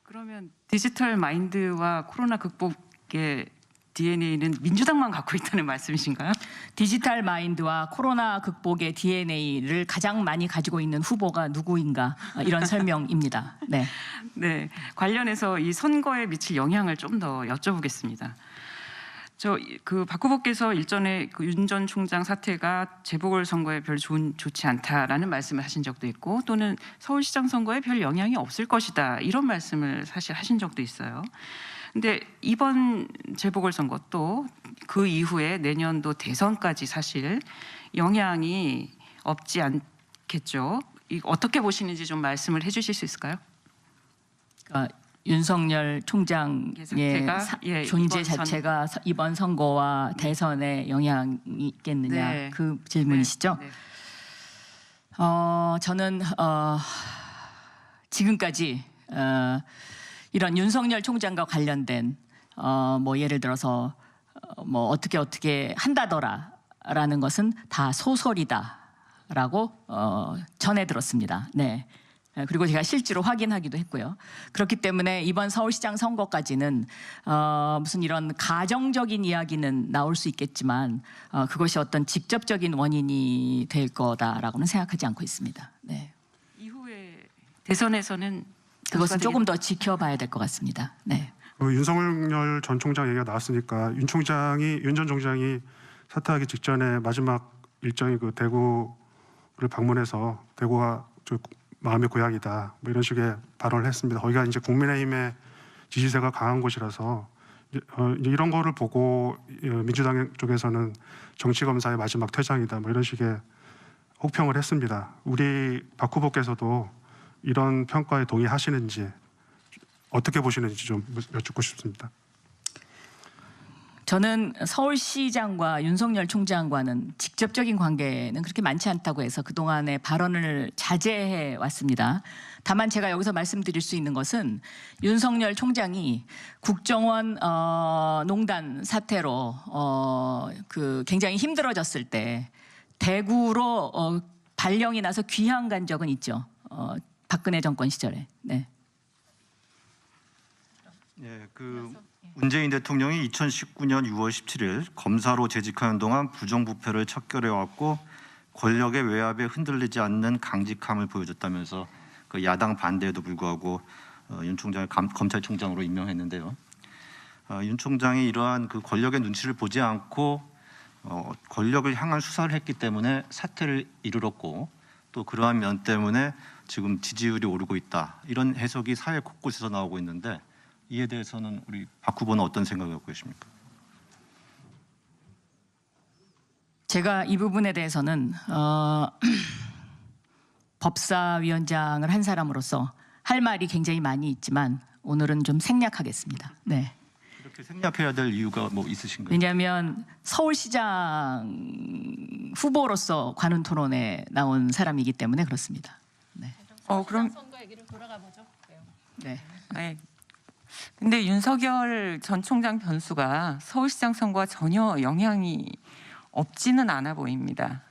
E: 그러면 디지털 마인드와 코로나 극복의 DNA는 민주당만 갖고 있다는 말씀이신가요?
B: 디지털 마인드와 코로나 극복의 DNA를 가장 많이 가지고 있는 후보가 누구인가, 이런 설명입니다. 네.
E: 네, 관련해서 이 선거에 미칠 영향을 좀 더 여쭤보겠습니다. 박 후보께서 일전에 그 윤 전 총장 사태가 재보궐선거에 별 좋지 않다라는 말씀을 하신 적도 있고, 또는 서울시장 선거에 별 영향이 없을 것이다, 이런 말씀을 사실 하신 적도 있어요. 근데 이번 재보궐선거 또 그 이후에 내년도 대선까지 사실 영향이 없지 않겠죠. 이거 어떻게 보시는지 좀 말씀을 해주실 수 있을까요?
B: 윤석열 총장의 존재 자체가 이번 선거와 대선에 영향이 있겠느냐,
E: 네.
B: 그 질문이시죠?
E: 네.
B: 저는 지금까지 이런 윤석열 총장과 관련된 뭐 예를 들어서 뭐 어떻게 한다더라라는 것은 다 소설이다라고 전해 들었습니다. 네. 그리고 제가 실제로 확인하기도 했고요. 그렇기 때문에 이번 서울시장 선거까지는 무슨 이런 가정적인 이야기는 나올 수 있겠지만 그것이 어떤 직접적인 원인이 될 거다라고는 생각하지 않고 있습니다. 네.
E: 이후에 대선에서는
B: 그것은 조금 더 지켜봐야 될 것 같습니다. 네.
D: 윤석열 전 총장 얘기가 나왔으니까 윤 전 총장이 사퇴하기 직전에 마지막 일정이 그 대구를 방문해서 대구가 마음의 고향이다, 뭐 이런 식의 발언을 했습니다. 거기가 이제 국민의힘의 지지세가 강한 곳이라서 이런 거를 보고 민주당 쪽에서는 정치 검사의 마지막 퇴장이다, 뭐 이런 식의 혹평을 했습니다. 우리 박 후보께서도 이런 평가에 동의하시는지, 어떻게 보시는지 좀 여쭙고 싶습니다.
B: 저는 서울시장과 윤석열 총장과는 직접적인 관계는 그렇게 많지 않다고 해서 그동안의 발언을 자제해 왔습니다. 다만 제가 여기서 말씀드릴 수 있는 것은 윤석열 총장이 국정원 농단 사태로 그 굉장히 힘들어졌을 때 대구로 발령이 나서 귀향 간 적은 있죠. 박근혜 정권 시절에. 네.
C: 예, 문재인 대통령이 2019년 6월 17일 검사로 재직하는 동안 부정부패를 척결해 왔고 권력의 외압에 흔들리지 않는 강직함을 보여줬다면서 그 야당 반대에도 불구하고 윤 총장을 검찰총장으로 임명했는데요. 윤 총장이 이러한 그 권력의 눈치를 보지 않고 권력을 향한 수사를 했기 때문에 사퇴를 이르렀고 또 그러한 면 때문에 지금 지지율이 오르고 있다. 이런 해석이 사회 곳곳에서 나오고 있는데 이에 대해서는 우리 박 후보는 어떤 생각을 갖고 계십니까?
B: 제가 이 부분에 대해서는 법사위원장을 한 사람으로서 할 말이 굉장히 많이 있지만 오늘은 좀 생략하겠습니다. 네.
C: 이렇게 생략해야 될 이유가 뭐 있으신가요?
B: 왜냐하면 서울시장 후보로서 관훈 토론에 나온 사람이기 때문에 그렇습니다. 네.
F: 그럼
A: 선거 얘기를 돌아가 보죠.
B: 네.
F: 네. 근데 윤석열 전 총장 변수가 서울시장 선거와 전혀 영향이 없지는 않아 보입니다.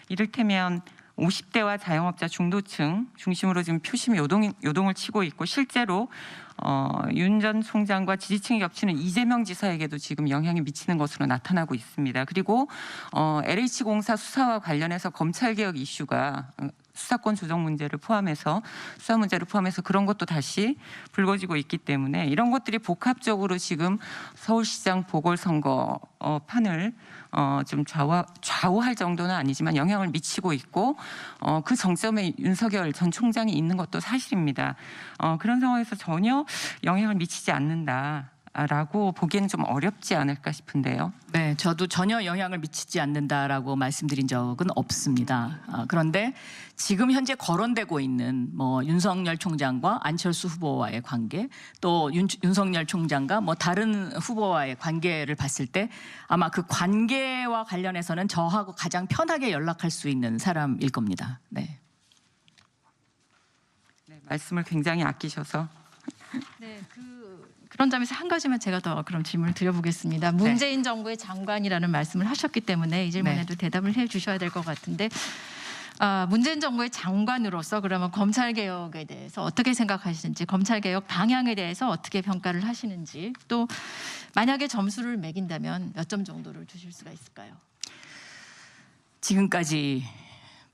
F: 이를테면 50대와 자영업자 중도층 중심으로 지금 표심이 요동을 치고 있고 실제로 윤 전 총장과 지지층이 겹치는 이재명 지사에게도 지금 영향이 미치는 것으로 나타나고 있습니다. 그리고 LH공사 수사와 관련해서 검찰개혁 이슈가 수사권 조정 문제를 포함해서 수사 문제를 포함해서 그런 것도 다시 불거지고 있기 때문에 이런 것들이 복합적으로 지금 서울시장 보궐선거 판을 좀 좌우할 정도는 아니지만 영향을 미치고 있고 그 정점에 윤석열 전 총장이 있는 것도 사실입니다. 그런 상황에서 전혀 영향을 미치지 않는다라고 보기에는 좀 어렵지 않을까 싶은데요.
B: 네, 저도 전혀 영향을 미치지 않는다라고 말씀드린 적은 없습니다. 그런데 지금 현재 거론되고 있는 뭐 윤석열 총장과 안철수 후보와의 관계, 또 윤석열 총장과 뭐 다른 후보와의 관계를 봤을 때 아마 그 관계와 관련해서는 저하고 가장 편하게 연락할 수 있는 사람일 겁니다. 네.
F: 네, 말씀을 굉장히 아끼셔서.
A: 네, 그런 점에서 한 가지만 제가 더 그럼 질문을 드려보겠습니다. 문재인 정부의 장관이라는 말씀을 하셨기 때문에 이 질문에도 대답을 해주셔야 될 것 같은데 문재인 정부의 장관으로서 그러면 검찰 개혁에 대해서 어떻게 생각하시는지, 검찰 개혁 방향에 대해서 어떻게 평가를 하시는지, 또 만약에 점수를 매긴다면 몇 점 정도를 주실 수가 있을까요?
B: 지금까지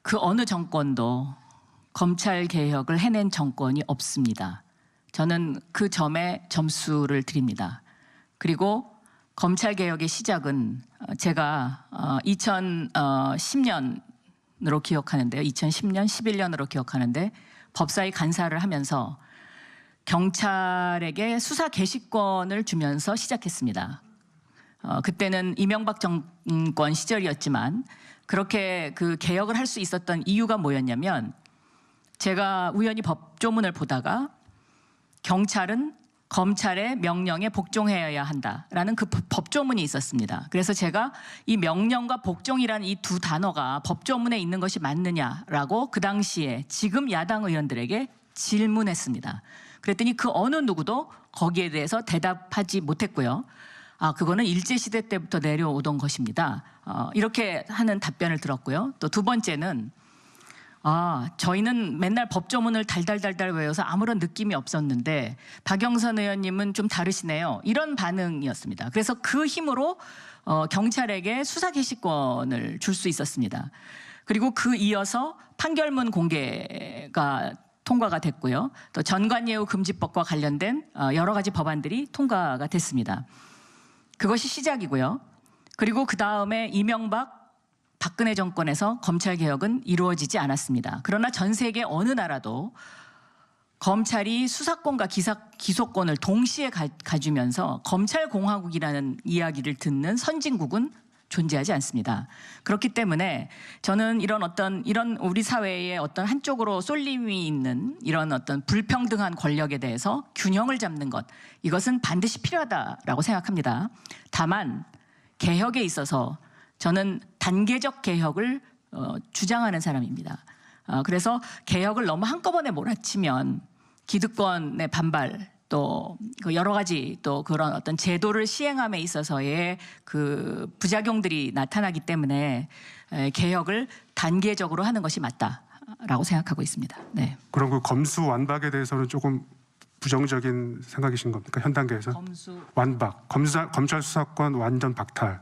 B: 그 어느 정권도 검찰 개혁을 해낸 정권이 없습니다. 저는 그 점에 점수를 드립니다. 그리고 검찰 개혁의 시작은 제가 2010년으로 기억하는데요. 2010년, 11년으로 기억하는데 법사위 간사를 하면서 경찰에게 수사 개시권을 주면서 시작했습니다. 그때는 이명박 정권 시절이었지만 그렇게 그 개혁을 할 수 있었던 이유가 뭐였냐면 제가 우연히 법조문을 보다가 경찰은 검찰의 명령에 복종해야 한다라는 그 법조문이 있었습니다. 그래서 제가 이 명령과 복종이라는 이 두 단어가 법조문에 있는 것이 맞느냐라고 그 당시에 지금 야당 의원들에게 질문했습니다. 그랬더니 그 어느 누구도 거기에 대해서 대답하지 못했고요. 그거는 일제시대 때부터 내려오던 것입니다. 이렇게 하는 답변을 들었고요. 또 두 번째는 저희는 맨날 법조문을 달달달달 외워서 아무런 느낌이 없었는데 박영선 의원님은 좀 다르시네요. 이런 반응이었습니다. 그래서 그 힘으로 경찰에게 수사 개시권을 줄 수 있었습니다. 그리고 그 이어서 판결문 공개가 통과가 됐고요. 또 전관예우 금지법과 관련된 여러 가지 법안들이 통과가 됐습니다. 그것이 시작이고요. 그리고 그 다음에 이명박 박근혜 정권에서 검찰 개혁은 이루어지지 않았습니다. 그러나 전 세계 어느 나라도 검찰이 수사권과 기소권을 동시에 가지면서 검찰 공화국이라는 이야기를 듣는 선진국은 존재하지 않습니다. 그렇기 때문에 저는 이런 우리 사회의 어떤 한쪽으로 쏠림이 있는 이런 어떤 불평등한 권력에 대해서 균형을 잡는 것, 이것은 반드시 필요하다라고 생각합니다. 다만 개혁에 있어서 저는 단계적 개혁을 주장하는 사람입니다. 그래서 개혁을 너무 한꺼번에 몰아치면 기득권의 반발, 또 여러 가지 또 그런 어떤 제도를 시행함에 있어서의 그 부작용들이 나타나기 때문에 개혁을 단계적으로 하는 것이 맞다라고 생각하고 있습니다. 네.
D: 그럼 그 검수 완박에 대해서는 조금 부정적인 생각이신 겁니까? 현 단계에서
B: 검수
D: 완박, 검찰 수사권 완전 박탈.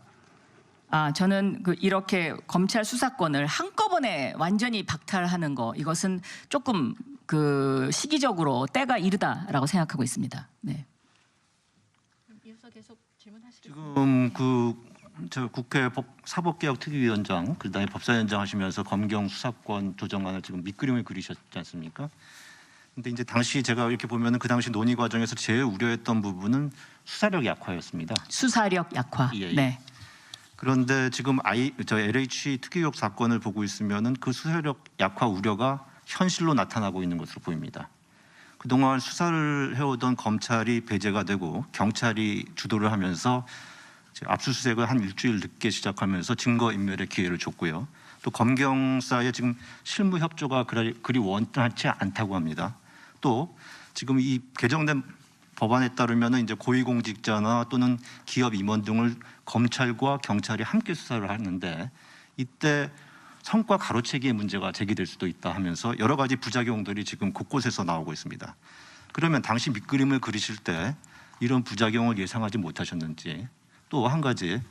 B: 저는 이렇게 검찰 수사권을 한꺼번에 완전히 박탈하는 거 이것은 조금 시기적으로 때가 이르다라고 생각하고 있습니다. 네.
A: 이어서 계속 질문하시겠습니다.
C: 지금 저 국회 사법개혁특위위원장 그다음에 법사위원장 하시면서 검경 수사권 조정안을 지금 밑그림을 그리셨지 않습니까? 근데 이제 당시 제가 이렇게 보면은 그 당시 논의 과정에서 제일 우려했던 부분은 수사력 약화였습니다.
B: 수사력 약화.
C: 예, 예.
B: 네.
C: 그런데 지금 LH 특유의혹 사건을 보고 있으면은 그 수사력 약화 우려가 현실로 나타나고 있는 것으로 보입니다. 그동안 수사를 해오던 검찰이 배제가 되고 경찰이 주도를 하면서 압수수색을 한 일주일 늦게 시작하면서 증거인멸의 기회를 줬고요. 또 검경사의 지금 실무 협조가 그리 원활치 않다고 합니다. 또 지금 이 개정된 법안에 따르면 이제 고위공직자나 또는 기업 임원 등을 검찰과 경찰이 함께 수사를 하는데 이때 성과 가로채기의 문제가 제기될 수도 있다 하면서 여러 가지 부작용들이 지금 곳곳에서 나오고 있습니다. 그러면 당시 밑그림을 그리실 때 이런 부작용을 예상하지 못하셨는지 또 한 가지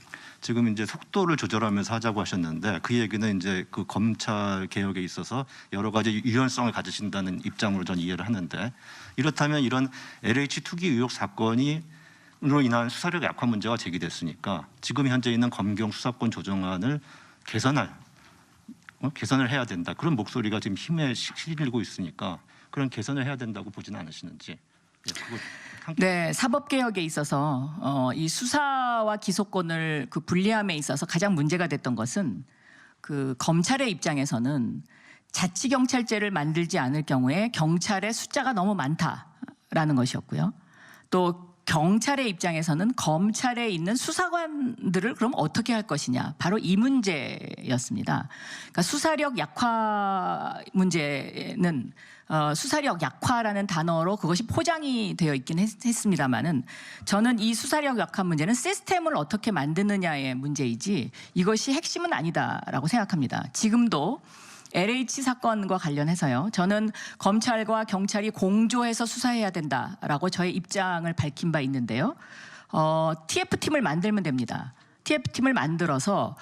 C: 지금 이제 속도를 조절하면서 하자고 하셨는데 그 얘기는 이제 그 검찰 개혁에 있어서 여러 가지 유연성을 가지신다는 입장으로 전 이해를 하는데 이렇다면 이런 LH 투기 의혹 사건으로 인한 수사력 약화 문제가 제기됐으니까 지금 현재 있는 검경 수사권 조정안을 개선을 해야 된다 그런 목소리가 지금 힘에 실리고 있으니까 그런 개선을 해야 된다고 보지는 않으시는지.
B: 네, 사법개혁에 있어서 이 수사와 기소권을 분리함에 있어서 가장 문제가 됐던 것은 검찰의 입장에서는 자치경찰제를 만들지 않을 경우에 경찰의 숫자가 너무 많다라는 것이었고요. 또 경찰의 입장에서는 검찰에 있는 수사관들을 그럼 어떻게 할 것이냐 바로 이 문제였습니다. 그러니까 수사력 약화 문제는 수사력 약화라는 단어로 그것이 포장이 되어 있긴 했습니다만은 저는 이 수사력 약화 문제는 시스템을 어떻게 만드느냐의 문제이지 이것이 핵심은 아니다라고 생각합니다. 지금도 LH 사건과 관련해서요. 저는 검찰과 경찰이 공조해서 수사해야 된다라고 저의 입장을 밝힌 바 있는데요. TF팀을 만들면 됩니다. TF팀을 만들어서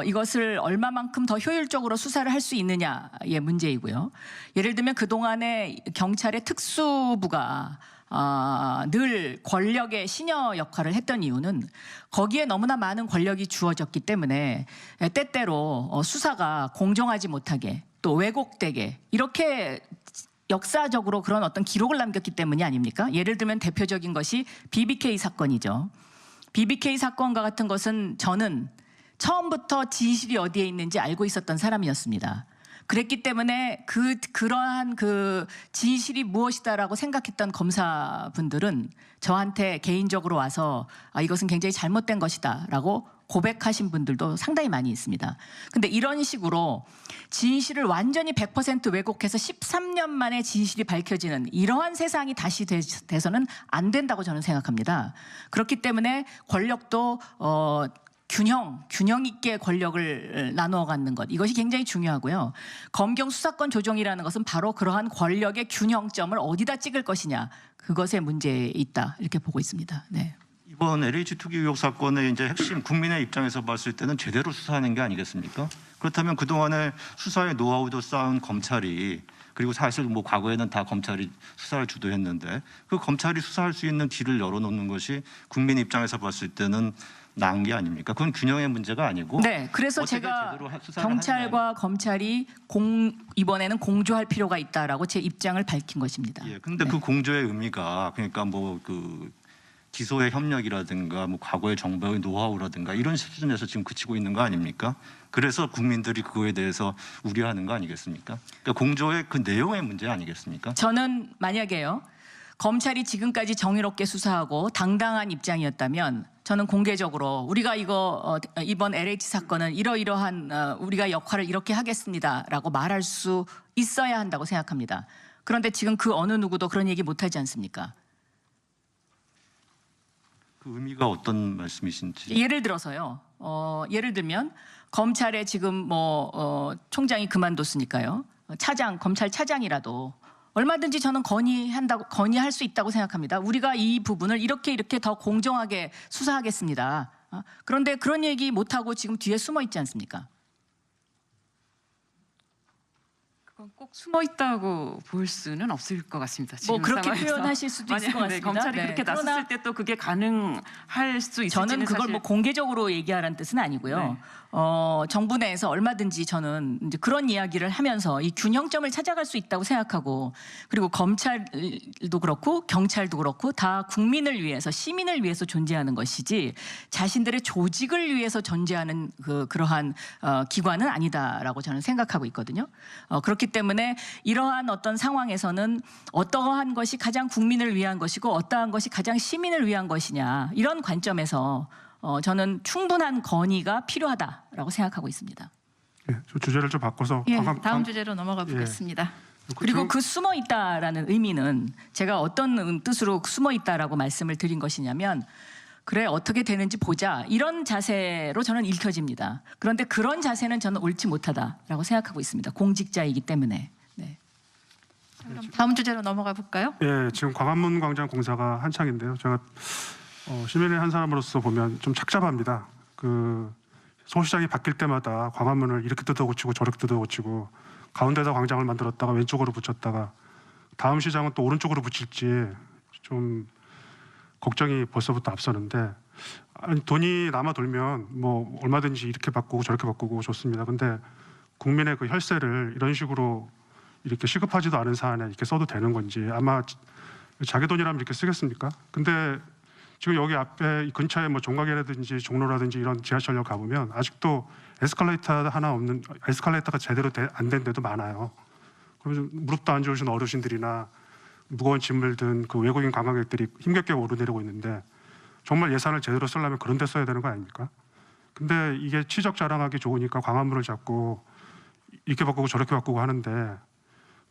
B: 이것을 얼마만큼 더 효율적으로 수사를 할 수 있느냐의 문제이고요. 예를 들면 그동안에 경찰의 특수부가 늘 권력의 시녀 역할을 했던 이유는 거기에 너무나 많은 권력이 주어졌기 때문에 때때로 수사가 공정하지 못하게 또 왜곡되게 이렇게 역사적으로 그런 어떤 기록을 남겼기 때문이 아닙니까? 예를 들면 대표적인 것이 BBK 사건이죠. BBK 사건과 같은 것은 저는 처음부터 진실이 어디에 있는지 알고 있었던 사람이었습니다. 그랬기 때문에 그러한 진실이 무엇이다라고 생각했던 검사분들은 저한테 개인적으로 와서 이것은 굉장히 잘못된 것이다라고 고백하신 분들도 상당히 많이 있습니다. 근데 이런 식으로 진실을 완전히 100% 왜곡해서 13년 만에 진실이 밝혀지는 이러한 세상이 다시 돼서는 안 된다고 저는 생각합니다. 그렇기 때문에 권력도 균형 있게 권력을 나누어 갖는 것 이것이 굉장히 중요하고요. 검경 수사권 조정이라는 것은 바로 그러한 권력의 균형점을 어디다 찍을 것이냐 그것에 문제 있다 이렇게 보고 있습니다. 네.
C: 이번 LH 투기 의혹 사건의 이제 핵심 국민의 입장에서 봤을 때는 제대로 수사하는 게 아니겠습니까? 그렇다면 그동안에 수사의 노하우도 쌓은 검찰이 그리고 사실 뭐 과거에는 다 검찰이 수사를 주도했는데 그 검찰이 수사할 수 있는 길을 열어놓는 것이 국민 입장에서 봤을 때는 나은 게 아닙니까? 그건 균형의 문제가 아니고.
B: 네, 그래서 제가 경찰과 검찰이 이번에는 공조할 필요가 있다라고 제 입장을 밝힌 것입니다.
C: 예, 근데
B: 네.
C: 그 공조의 의미가 그러니까 뭐 기소의 협력이라든가 뭐 과거의 정보의 노하우라든가 이런 수준에서 지금 그치고 있는 거 아닙니까? 그래서 국민들이 그거에 대해서 우려하는 거 아니겠습니까? 그러니까 공조의 그 내용의 문제 아니겠습니까?
B: 저는 만약에요. 검찰이 지금까지 정의롭게 수사하고 당당한 입장이었다면 저는 공개적으로 우리가 이번 LH 사건은 이러이러한 우리가 역할을 이렇게 하겠습니다라고 말할 수 있어야 한다고 생각합니다. 그런데 지금 그 어느 누구도 그런 얘기 못하지 않습니까?
C: 그 의미가 어떤 말씀이신지.
B: 예를 들어서요. 예를 들면 검찰에 지금 총장이 그만뒀으니까요. 검찰 차장이라도 얼마든지 저는 건의할 수 있다고 생각합니다. 우리가 이 부분을 이렇게 더 공정하게 수사하겠습니다. 그런데 그런 얘기 못하고 지금 뒤에 숨어 있지 않습니까?
E: 그건 꼭 숨어 있다고 볼 수는 없을 것 같습니다.
B: 뭐
E: 지금
B: 그렇게
E: 상황에서.
B: 표현하실 수도 있을 것
E: 만약에
B: 같습니다.
E: 검찰이
B: 네.
E: 그렇게
B: 그러나
E: 나섰을 때 또 그게 가능할 수 있을지는
B: 저는 그걸
E: 사실
B: 뭐 공개적으로 얘기하라는 뜻은 아니고요.
E: 네.
B: 정부 내에서 얼마든지 저는 이제 그런 이야기를 하면서 이 균형점을 찾아갈 수 있다고 생각하고, 그리고 검찰도 그렇고 경찰도 그렇고 다 국민을 위해서, 시민을 위해서 존재하는 것이지 자신들의 조직을 위해서 존재하는 그러한 기관은 아니다라고 저는 생각하고 있거든요. 그렇기 때문에 이러한 어떤 상황에서는 어떠한 것이 가장 국민을 위한 것이고 어떠한 것이 가장 시민을 위한 것이냐, 이런 관점에서 저는 충분한 건의가 필요하다라고 생각하고 있습니다.
D: 예, 저 주제를 좀 바꿔서
A: 예, 다음 주제로 넘어가 보겠습니다.
B: 그리고 그 숨어 있다라는 의미는 제가 어떤 뜻으로 숨어 있다라고 말씀을 드린 것이냐면, 그래 어떻게 되는지 보자, 이런 자세로 저는 읽혀집니다. 그런데 그런 자세는 저는 옳지 못하다라고 생각하고 있습니다. 공직자이기 때문에. 네.
A: 그럼 다음 주제로 넘어가 볼까요?
D: 예, 지금 광화문 광장 공사가 한창인데요. 제가 시민의 한 사람으로서 보면 좀 착잡합니다. 그 서울시장이 바뀔 때마다 광화문을 이렇게 뜯어고치고 저렇게 뜯어고치고, 가운데다 광장을 만들었다가 왼쪽으로 붙였다가 다음 시장은 또 오른쪽으로 붙일지 좀 걱정이 벌써부터 앞서는데, 아니, 돈이 남아 돌면 뭐 얼마든지 이렇게 바꾸고 저렇게 바꾸고 좋습니다. 근데 국민의 그 혈세를 이런 식으로 이렇게 시급하지도 않은 사안에 이렇게 써도 되는 건지, 아마 자기 돈이라면 이렇게 쓰겠습니까? 근데 지금 여기 앞에 이 근처에 뭐 종각이라든지 종로라든지 이런 지하철역 가보면 아직도 에스컬레이터 하나 없는, 에스컬레이터가 제대로 안 된 데도 많아요. 그러면 무릎도 안 좋으신 어르신들이나 무거운 짐을 든 그 외국인 관광객들이 힘겹게 오르내리고 있는데, 정말 예산을 제대로 쓰려면 그런 데 써야 되는 거 아닙니까? 근데 이게 치적 자랑하기 좋으니까 광화문을 잡고 이렇게 바꾸고 저렇게 바꾸고 하는데,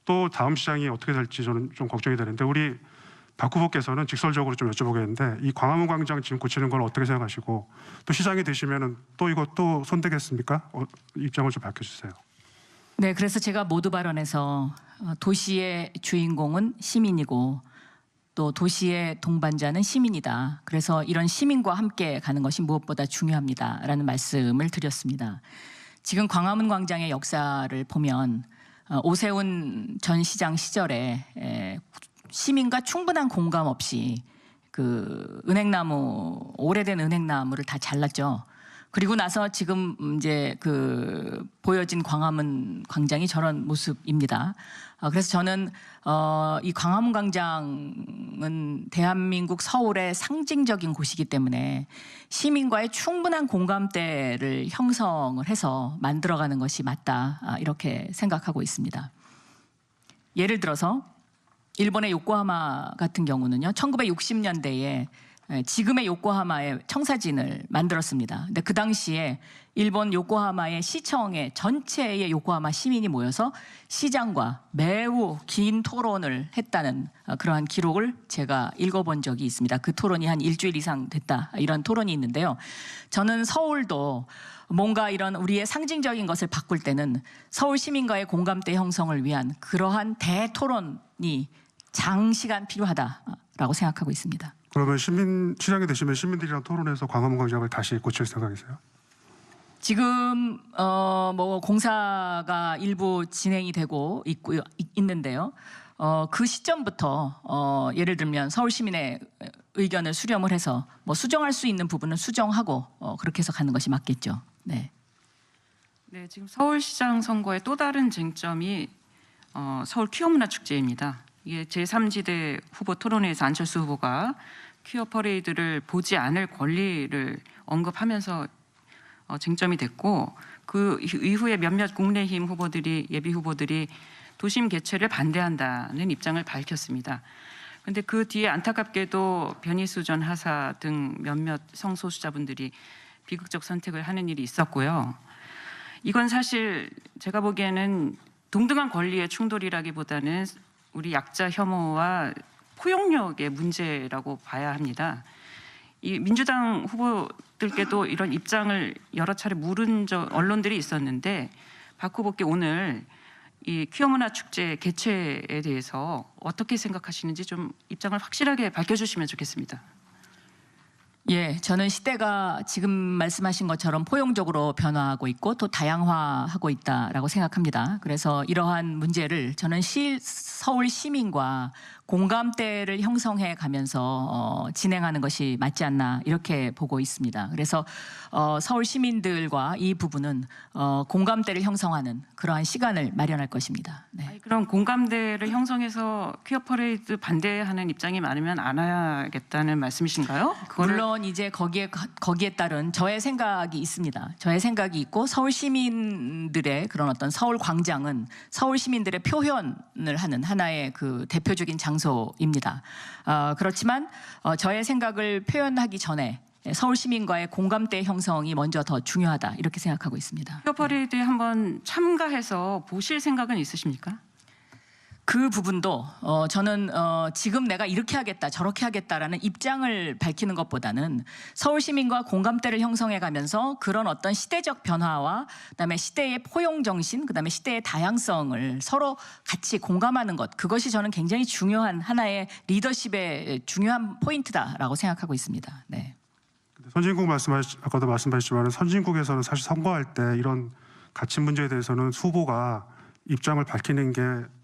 D: 또 다음 시장이 어떻게 될지 저는 좀 걱정이 되는데, 우리 박 후보께서는 직설적으로 좀 여쭤보겠는데, 이 광화문 광장 지금 고치는 걸 어떻게 생각하시고, 또 시장이 되시면은 또 이거 또 손대겠습니까? 입장을 좀 밝혀주세요.
B: 네, 그래서 제가 모두 발언에서 도시의 주인공은 시민이고 또 도시의 동반자는 시민이다. 그래서 이런 시민과 함께 가는 것이 무엇보다 중요합니다라는 말씀을 드렸습니다. 지금 광화문 광장의 역사를 보면 오세훈 전 시장 시절에 시민과 충분한 공감 없이 그 은행나무, 오래된 은행나무를 다 잘랐죠. 그리고 나서 지금 이제 그 보여진 광화문 광장이 저런 모습입니다. 그래서 저는 이 광화문 광장은 대한민국 서울의 상징적인 곳이기 때문에 시민과의 충분한 공감대를 형성을 해서 만들어가는 것이 맞다, 이렇게 생각하고 있습니다. 예를 들어서 일본의 요코하마 같은 경우는요, 1960년대에 지금의 요코하마의 청사진을 만들었습니다. 근데 그 당시에 일본 요코하마의 시청의 전체의 요코하마 시민이 모여서 시장과 매우 긴 토론을 했다는 그러한 기록을 제가 읽어본 적이 있습니다. 그 토론이 한 일주일 이상 됐다, 이런 토론이 있는데요. 저는 서울도 뭔가 이런 우리의 상징적인 것을 바꿀 때는 서울 시민과의 공감대 형성을 위한 그러한 대토론이 장시간 필요하다라고 생각하고 있습니다.
D: 그러면 시장이 되시면 시민들이랑 토론해서 광화문 광장을 다시 고칠 생각이세요?
B: 지금 뭐 공사가 일부 진행이 되고 있는데요. 그 시점부터 예를 들면 서울 시민의 의견을 수렴을 해서 뭐 수정할 수 있는 부분은 수정하고 그렇게 해서 가는 것이 맞겠죠. 네.
E: 네, 지금 서울시장 선거의 또 다른 쟁점이 서울 퀴어 문화 축제입니다. 이게 제3지대 후보 토론회에서 안철수 후보가 퀴어 퍼레이드를 보지 않을 권리를 언급하면서 쟁점이 됐고, 그 이후에 몇몇 국민의힘 후보들이, 예비 후보들이 도심 개최를 반대한다는 입장을 밝혔습니다. 그런데 그 뒤에 안타깝게도 변희수 전 하사 등 몇몇 성소수자분들이 비극적 선택을 하는 일이 있었고요. 이건 사실 제가 보기에는 동등한 권리의 충돌이라기보다는 우리 약자 혐오와 포용력의 문제라고 봐야 합니다. 이 민주당 후보들께도 이런 입장을 여러 차례 물은 언론들이 있었는데, 박 후보께 오늘 이 퀴어 문화 축제 개최에 대해서 어떻게 생각하시는지 좀 입장을 확실하게 밝혀주시면 좋겠습니다.
B: 예, 저는 시대가 지금 말씀하신 것처럼 포용적으로 변화하고 있고 또 다양화하고 있다라고 생각합니다. 그래서 이러한 문제를 저는 서울 시민과 공감대를 형성해 가면서 진행하는 것이 맞지 않나 이렇게 보고 있습니다. 그래서 서울 시민들과 이 부분은 공감대를 형성하는 그러한 시간을 마련할 것입니다. 네.
E: 아니, 그럼 공감대를 형성해서 퀴어 퍼레이드 반대하는 입장이 많으면 안 하겠다는 말씀이신가요?
B: 물론 이제 거기에 따른 저의 생각이 있습니다. 저의 생각이 있고 서울 시민들의 그런 어떤 서울 광장은 서울 시민들의 표현을 하는 하나의 그 대표적인 장소입니다. 그렇지만 저의 생각을 표현하기 전에 서울 시민과의 공감대 형성이 먼저 더 중요하다 이렇게 생각하고 있습니다.
E: 퀴어 퍼레이드에 한번 참가해서 보실 생각은 있으십니까?
B: 그 부분도 저는 지금 내가 이렇게 하겠다 저렇게 하겠다라는 입장을 밝히는 것보다는 서울 시민과 공감대를 형성해 가면서 그런 어떤 시대적 변화와 그다음에 시대의 포용 정신 그다음에 시대의 다양성을 서로 같이 공감하는 것 그것이 저는 굉장히 중요한 하나의 리더십의 중요한 포인트다라고 생각하고 있습니다. 네.
D: 선진국 아까도 말씀하셨지만 선진국에서는 사실 선거할 때 이런 가치 문제에 대해서는 후보가 입장을 밝히는 게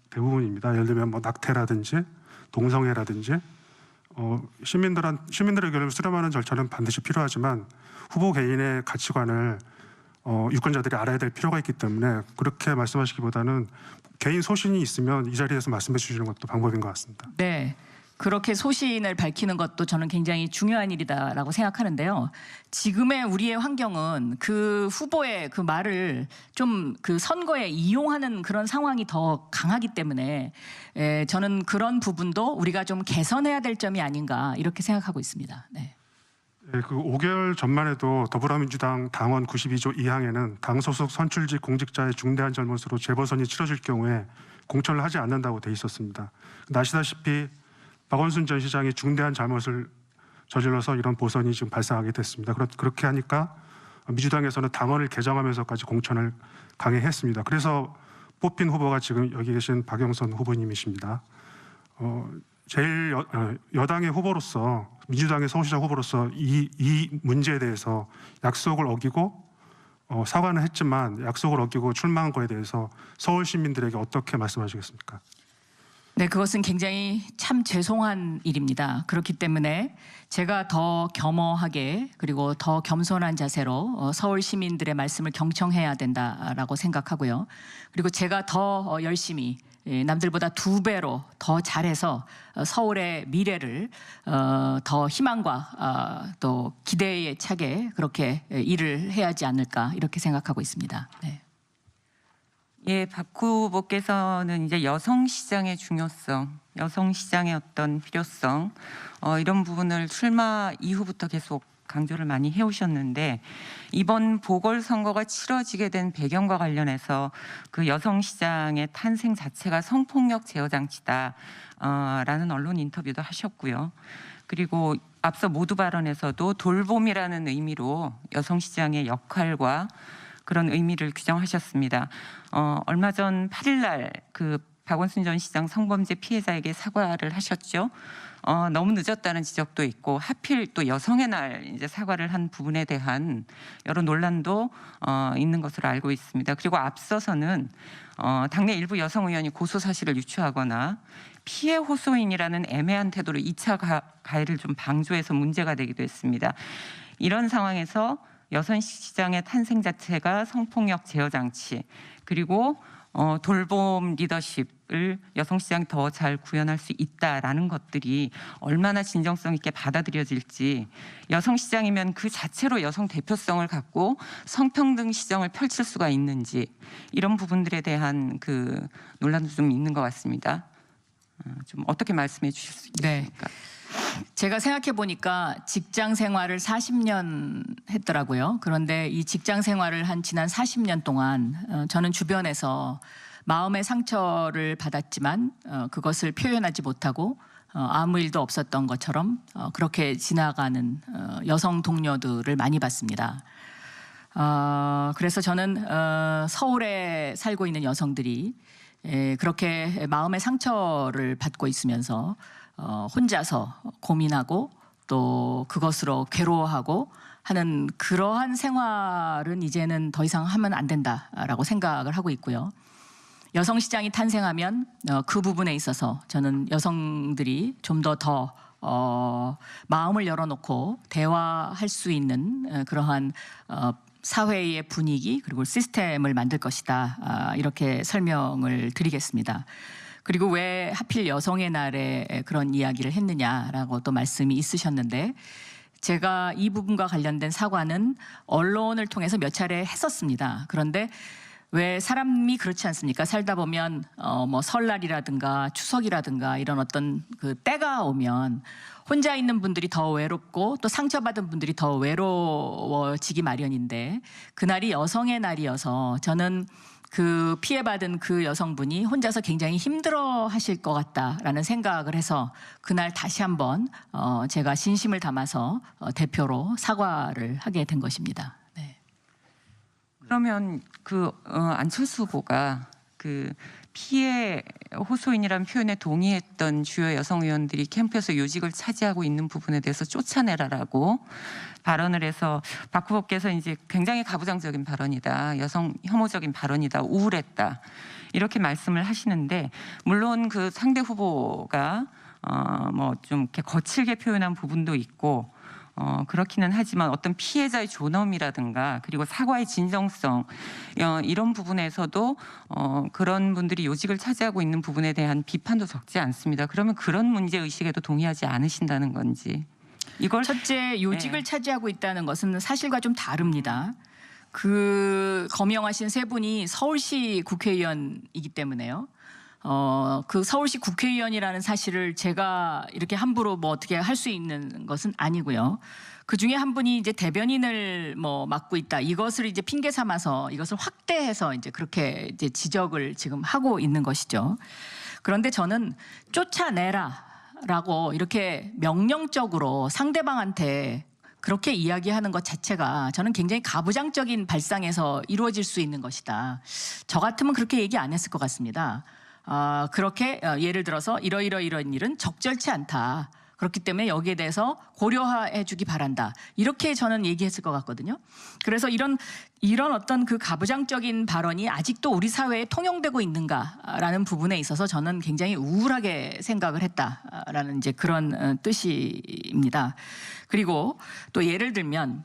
D: 대부분입니다. 예를 들면 뭐 낙태라든지 동성애라든지 시민들에게는 수렴하는 절차는 반드시 필요하지만 후보 개인의 가치관을 유권자들이 알아야 될 필요가 있기 때문에 그렇게 말씀하시기보다는 개인 소신이 있으면 이 자리에서 말씀해 주시는 것도 방법인 것 같습니다.
B: 네. 그렇게 소신을 밝히는 것도 저는 굉장히 중요한 일이다라고 생각하는데요. 지금의 우리의 환경은 그 후보의 그 말을 좀 그 선거에 이용하는 그런 상황이 더 강하기 때문에 저는 그런 부분도 우리가 좀 개선해야 될 점이 아닌가 이렇게 생각하고 있습니다. 네.
D: 그 5개월 전만 해도 더불어민주당 당원 92조 2항에는 당 소속 선출직 공직자의 중대한 잘못으로 재보선이 치러질 경우에 공천을 하지 않는다고 돼 있었습니다. 아시다시피 박원순 전 시장이 중대한 잘못을 저질러서 이런 보선이 지금 발생하게 됐습니다. 그렇게 하니까 민주당에서는 당원을 개정하면서까지 공천을 강행했습니다. 그래서 뽑힌 후보가 지금 여기 계신 박영선 후보님이십니다. 제일 여당의 후보로서 민주당의 서울시장 후보로서 이 문제에 대해서 약속을 어기고 사과는 했지만 약속을 어기고 출마한 거에 대해서 서울 시민들에게 어떻게 말씀하시겠습니까?
B: 네, 그것은 굉장히 참 죄송한 일입니다. 그렇기 때문에 제가 더 겸허하게 그리고 더 겸손한 자세로 서울 시민들의 말씀을 경청해야 된다라고 생각하고요. 그리고 제가 더 열심히 남들보다 2배로 더 잘해서 서울의 미래를 더 희망과 또 기대에 차게 그렇게 일을 해야 하지 않을까 이렇게 생각하고 있습니다. 네.
F: 예, 박 후보께서는 이제 여성 시장의 중요성, 여성 시장의 어떤 필요성 이런 부분을 출마 이후부터 계속 강조를 많이 해오셨는데 이번 보궐선거가 치러지게 된 배경과 관련해서 그 여성 시장의 탄생 자체가 성폭력 제어 장치다라는 언론 인터뷰도 하셨고요. 그리고 앞서 모두 발언에서도 돌봄이라는 의미로 여성 시장의 역할과 그런 의미를 규정하셨습니다. 얼마 전 8일 날 그 박원순 전 시장 성범죄 피해자에게 사과를 하셨죠. 너무 늦었다는 지적도 있고 하필 또 여성의 날 이제 사과를 한 부분에 대한 여러 논란도 있는 것으로 알고 있습니다. 그리고 앞서서는 당내 일부 여성 의원이 고소 사실을 유추하거나 피해 호소인이라는 애매한 태도로 2차 가해를 좀 방조해서 문제가 되기도 했습니다. 이런 상황에서 여성 시장의 탄생 자체가 성폭력 제어 장치 그리고 돌봄 리더십을 여성 시장이 더 잘 구현할 수 있다라는 것들이 얼마나 진정성 있게 받아들여질지 여성 시장이면 그 자체로 여성 대표성을 갖고 성평등 시정을 펼칠 수가 있는지 이런 부분들에 대한 그 논란도 좀 있는 것 같습니다. 좀 어떻게 말씀해 주실 수 있겠습니까?
B: 네. 제가 생각해 보니까 직장 생활을 40년 했더라고요. 그런데 이 직장 생활을 한 지난 40년 동안 저는 주변에서 마음의 상처를 받았지만 그것을 표현하지 못하고 아무 일도 없었던 것처럼 그렇게 지나가는 여성 동료들을 많이 봤습니다. 그래서 저는 서울에 살고 있는 여성들이 그렇게 마음의 상처를 받고 있으면서 혼자서 고민하고 또 그것으로 괴로워하고 하는 그러한 생활은 이제는 더 이상 하면 안 된다라고 생각을 하고 있고요. 여성 시장이 탄생하면 그 부분에 있어서 저는 여성들이 좀 더 마음을 열어놓고 대화할 수 있는 그러한 사회의 분위기 그리고 시스템을 만들 것이다. 이렇게 설명을 드리겠습니다. 그리고 왜 하필 여성의 날에 그런 이야기를 했느냐라고 또 말씀이 있으셨는데 제가 이 부분과 관련된 사과는 언론을 통해서 몇 차례 했었습니다. 그런데 왜 사람이 그렇지 않습니까? 살다 보면 뭐 설날이라든가 추석이라든가 이런 어떤 그 때가 오면 혼자 있는 분들이 더 외롭고 또 상처받은 분들이 더 외로워지기 마련인데 그날이 여성의 날이어서 저는 그 피해받은 그 여성분이 혼자서 굉장히 힘들어하실 것 같다라는 생각을 해서 그날 다시 한번 제가 진심을 담아서 대표로 사과를 하게 된 것입니다. 네.
F: 그러면 안철수 후보가 그 피해 호소인이라는 표현에 동의했던 주요 여성 의원들이 캠프에서 요직을 차지하고 있는 부분에 대해서 쫓아내라라고 발언을 해서 박 후보께서 이제 굉장히 가부장적인 발언이다, 여성 혐오적인 발언이다, 우울했다 이렇게 말씀을 하시는데 물론 그 상대 후보가 뭐 좀 이렇게 거칠게 표현한 부분도 있고. 그렇기는 하지만 어떤 피해자의 존엄이라든가 그리고 사과의 진정성 이런 부분에서도 그런 분들이 요직을 차지하고 있는 부분에 대한 비판도 적지 않습니다. 그러면 그런 문제 의식에도 동의하지 않으신다는 건지 이걸
B: 첫째 요직을 차지하고 있다는 것은 사실과 좀 다릅니다. 그 거명하신 세 분이 서울시 국회의원이기 때문에요. 그 서울시 국회의원이라는 사실을 제가 이렇게 함부로 뭐 어떻게 할 수 있는 것은 아니고요. 그 중에 한 분이 이제 대변인을 뭐 맡고 있다. 이것을 이제 핑계 삼아서 이것을 확대해서 이제 그렇게 이제 지적을 지금 하고 있는 것이죠. 그런데 저는 쫓아내라라고 이렇게 명령적으로 상대방한테 그렇게 이야기하는 것 자체가 저는 굉장히 가부장적인 발상에서 이루어질 수 있는 것이다. 저 같으면 그렇게 얘기 안 했을 것 같습니다. 그렇게 예를 들어서 이런 일은 적절치 않다. 그렇기 때문에 여기에 대해서 고려해 주기 바란다. 이렇게 저는 얘기했을 것 같거든요. 그래서 이런 어떤 그 가부장적인 발언이 아직도 우리 사회에 통용되고 있는가라는 부분에 있어서 저는 굉장히 우울하게 생각을 했다라는 이제 그런 뜻입니다. 그리고 또 예를 들면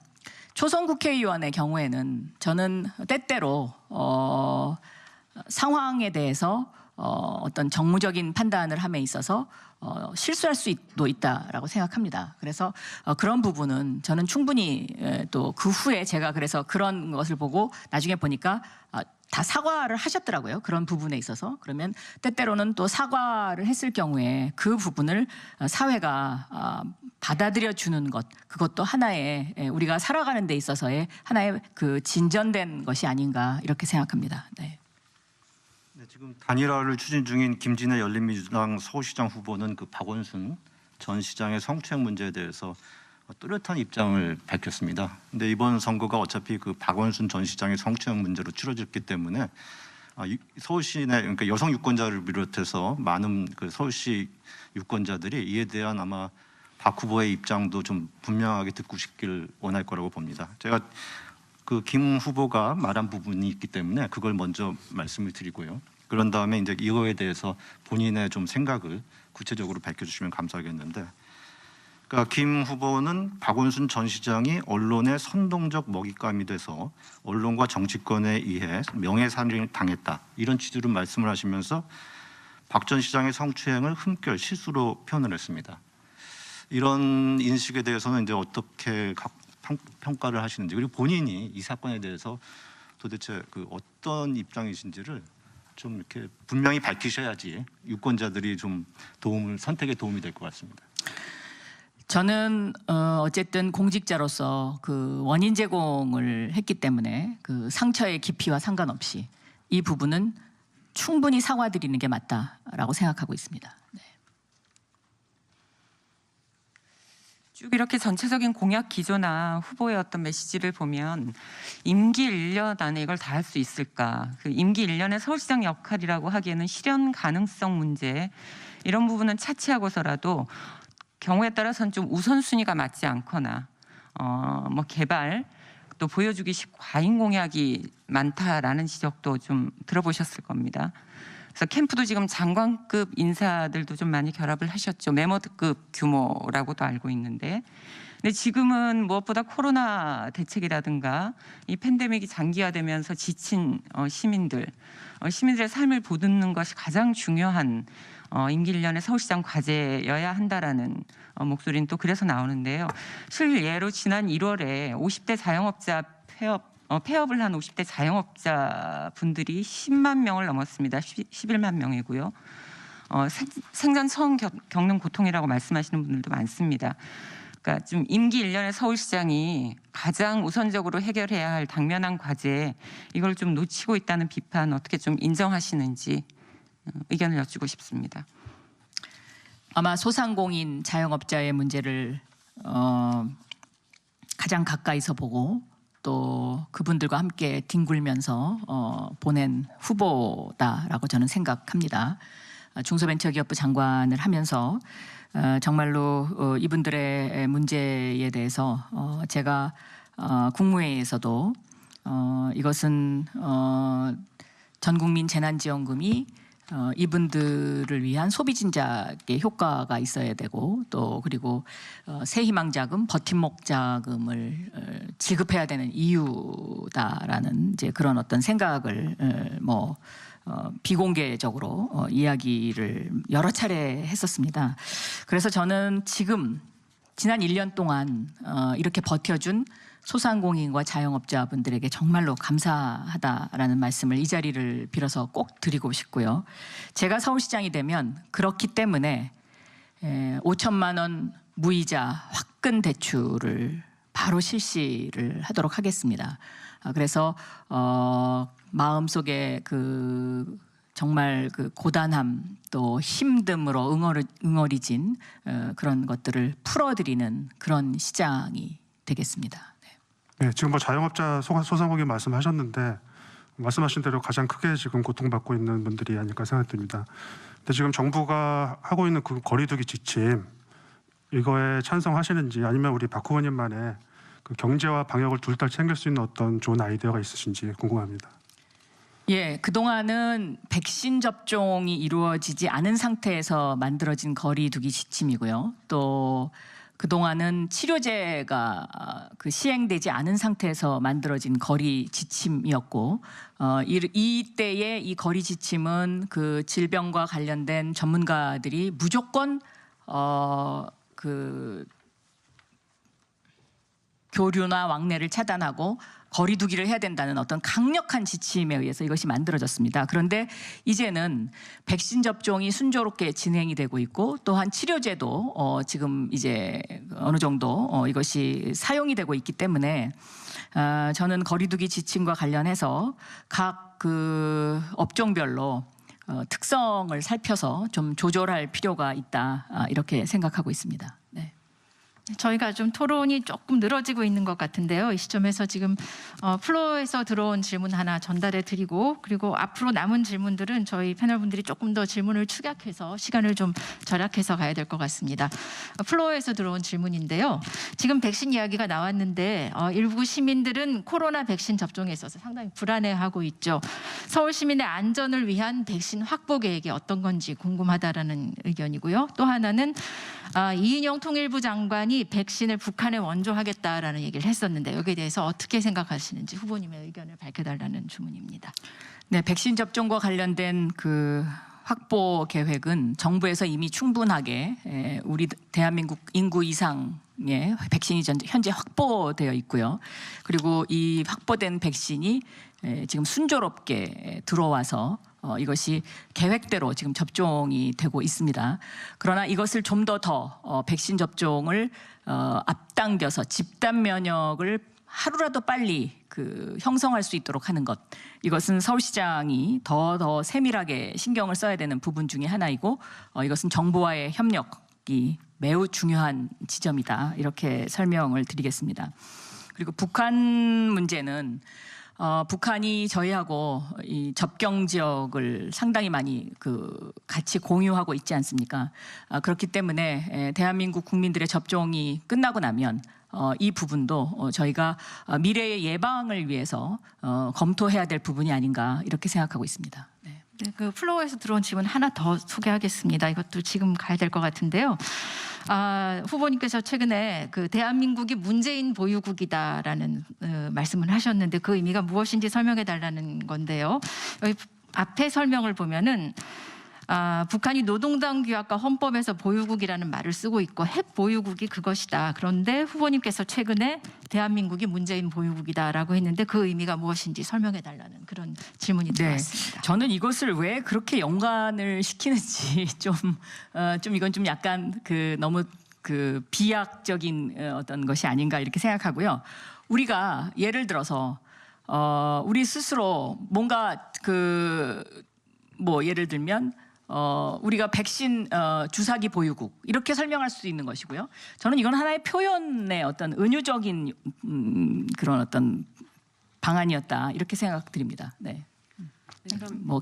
B: 초선 국회의원의 경우에는 저는 때때로 상황에 대해서 어떤 정무적인 판단을 함에 있어서 실수할 수도 있다라고 생각합니다. 그래서 그런 부분은 저는 충분히 또 그 후에 제가 그래서 그런 것을 보고 나중에 보니까 다 사과를 하셨더라고요. 그런 부분에 있어서. 그러면 때때로는 또 사과를 했을 경우에 그 부분을 사회가 받아들여 주는 것, 그것도 하나의 우리가 살아가는 데 있어서의 하나의 그 진전된 것이 아닌가 이렇게 생각합니다. 네.
C: 네, 지금 단일화를 추진 중인 김진애 열린민주당 서울시장 후보는 그 박원순 전 시장의 성추행 문제에 대해서 뚜렷한 입장을 밝혔습니다. 근데 이번 선거가 어차피 그 박원순 전 시장의 성추행 문제로 치러졌기 때문에 서울시 내 그러니까 여성 유권자를 비롯해서 많은 그 서울시 유권자들이 이에 대한 아마 박 후보의 입장도 좀 분명하게 듣고 싶길 원할 거라고 봅니다. 제가 그 김 후보가 말한 부분이 있기 때문에 그걸 먼저 말씀을 드리고요. 그런 다음에 이제 이거에 대해서 본인의 좀 생각을 구체적으로 밝혀주시면 감사하겠는데, 그러니까 김 후보는 박원순 전 시장이 언론의 선동적 먹잇감이 돼서 언론과 정치권에 의해 명예살인을 당했다 이런 취지로 말씀을 하시면서 박 전 시장의 성추행을 흠결 실수로 표현을 했습니다. 이런 인식에 대해서는 이제 어떻게 평가를 하시는지, 그리고 본인이 이 사건에 대해서 도대체 그 어떤 입장이신지를 좀 이렇게 분명히 밝히셔야지 유권자들이 좀 선택에 도움이 될 것 같습니다.
B: 저는 어쨌든 공직자로서 그 원인 제공을 했기 때문에 그 상처의 깊이와 상관없이 이 부분은 충분히 사과드리는 게 맞다라고 생각하고 있습니다. 네.
F: 쭉 이렇게 전체적인 공약 기조나 후보의 어떤 메시지를 보면 임기 1년 안에 이걸 다 할 수 있을까? 그 임기 1년의 서울시장 역할이라고 하기에는 실현 가능성 문제 이런 부분은 차치하고서라도 경우에 따라서는 좀 우선순위가 맞지 않거나 뭐 개발 또 보여주기식 과잉 공약이 많다라는 지적도 좀 들어보셨을 겁니다. 그래서 캠프도 지금 장관급 인사들도 좀 많이 결합을 하셨죠. 메모급 규모라고도 알고 있는데, 근데 지금은 무엇보다 코로나 대책이라든가 이 팬데믹이 장기화되면서 지친 시민들의 삶을 보듬는 것이 가장 중요한 임기 1년의 서울시장 과제여야 한다라는 목소리는 또 그래서 나오는데요. 실예로 지난 1월에 50대 자영업자 폐업을 한 50대 자영업자 분들이 10만 명을 넘었습니다. 11만 명이고요. 생전 처음 겪는 고통이라고 말씀하시는 분들도 많습니다. 그러니까 좀 임기 1년의 서울시장이 가장 우선적으로 해결해야 할 당면한 과제 이걸 좀 놓치고 있다는 비판 어떻게 좀 인정하시는지 의견을 여쭙고 싶습니다.
B: 아마 소상공인 자영업자의 문제를 가장 가까이서 보고 또 그분들과 함께 뒹굴면서 보낸 후보다라고 저는 생각합니다. 중소벤처기업부 장관을 하면서 정말로 이분들의 문제에 대해서 제가 국무회의에서도 이것은 전국민 재난지원금이 이분들을 위한 소비진작의 효과가 있어야 되고 또 그리고 새희망자금, 버팀목 자금을 지급해야 되는 이유다라는 이제 그런 어떤 생각을 비공개적으로 이야기를 여러 차례 했었습니다. 그래서 저는 지금 지난 1년 동안 이렇게 버텨준 소상공인과 자영업자분들에게 정말로 감사하다라는 말씀을 이 자리를 빌어서 꼭 드리고 싶고요. 제가 서울시장이 되면 그렇기 때문에 5천만 원 무이자 화끈 대출을 바로 실시를 하도록 하겠습니다. 그래서 마음속에 정말 고단함 또 힘듦으로 응어리진 그런 것들을 풀어드리는 그런 시장이 되겠습니다.
D: 네, 지금 뭐 자영업자 소상공인 말씀하셨는데 말씀하신 대로 가장 크게 지금 고통받고 있는 분들이 아닐까 생각됩니다. 근데 지금 정부가 하고 있는 그 거리두기 지침 이거에 찬성하시는지 아니면 우리 박 후보님만의 그 경제와 방역을 둘 다 챙길 수 있는 어떤 좋은 아이디어가 있으신지 궁금합니다.
B: 예, 그동안은 백신 접종이 이루어지지 않은 상태에서 만들어진 거리두기 지침이고요. 또 그동안은 치료제가 시행되지 않은 상태에서 만들어진 거리 지침이었고 이때의 이 거리 지침은 그 질병과 관련된 전문가들이 무조건 교류나 왕래를 차단하고 거리두기를 해야 된다는 어떤 강력한 지침에 의해서 이것이 만들어졌습니다. 그런데 이제는 백신 접종이 순조롭게 진행이 되고 있고 또한 치료제도 지금 이제 어느 정도 이것이 사용이 되고 있기 때문에 저는 거리두기 지침과 관련해서 각 업종별로 특성을 살펴서 좀 조절할 필요가 있다 이렇게 생각하고 있습니다. 네.
A: 저희가 좀 토론이 조금 늘어지고 있는 것 같은데요. 이 시점에서 지금 플로어에서 들어온 질문 하나 전달해 드리고 그리고 앞으로 남은 질문들은 저희 패널분들이 조금 더 질문을 축약해서 시간을 좀 절약해서 가야 될 것 같습니다. 플로어에서 들어온 질문인데요. 지금 백신 이야기가 나왔는데 일부 시민들은 코로나 백신 접종에 있어서 상당히 불안해하고 있죠. 서울 시민의 안전을 위한 백신 확보 계획이 어떤 건지 궁금하다라는 의견이고요. 또 하나는 이인영 통일부 장관이 백신을 북한에 원조하겠다라는 얘기를 했었는데 여기에 대해서 어떻게 생각하시는지 후보님의 의견을 밝혀달라는 주문입니다.
B: 네, 백신 접종과 관련된 확보 계획은 정부에서 이미 충분하게 우리 대한민국 인구 이상의 백신이 현재 확보되어 있고요. 그리고 이 확보된 백신이 지금 순조롭게 들어와서 이것이 계획대로 지금 접종이 되고 있습니다. 그러나 이것을 좀 더 백신 접종을 앞당겨서 집단 면역을 하루라도 빨리 형성할 수 있도록 하는 것, 이것은 서울시장이 더 세밀하게 신경을 써야 되는 부분 중에 하나이고 이것은 정부와의 협력이 매우 중요한 지점이다. 이렇게 설명을 드리겠습니다. 그리고 북한 문제는 북한이 저희하고 이 접경 지역을 상당히 많이 같이 공유하고 있지 않습니까? 그렇기 때문에 대한민국 국민들의 접종이 끝나고 나면 이 부분도 저희가 미래의 예방을 위해서 검토해야 될 부분이 아닌가 이렇게 생각하고 있습니다. 네.
A: 네, 그 플로어에서 들어온 질문 하나 더 소개하겠습니다. 이것도 지금 가야 될 것 같은데요. 후보님께서 최근에 그 대한민국이 문재인 보유국이다라는 말씀을 하셨는데 그 의미가 무엇인지 설명해 달라는 건데요. 여기 앞에 설명을 보면은 북한이 노동당 규약과 헌법에서 보유국이라는 말을 쓰고 있고 핵 보유국이 그것이다. 그런데 후보님께서 최근에 대한민국이 문재인 보유국이다라고 했는데 그 의미가 무엇인지 설명해 달라는 그런 질문이 들어왔습니다.
B: 저는 이것을 왜 그렇게 연관을 시키는지 좀 이건 좀 약간 너무 비약적인 어떤 것이 아닌가 이렇게 생각하고요. 우리가 예를 들어서 우리 스스로 뭔가 예를 들면 우리가 백신 주사기 보유국 이렇게 설명할 수 있는 것이고요. 저는 이건 하나의 표현의 어떤 은유적인 그런 어떤 방안이었다 이렇게 생각드립니다. 네.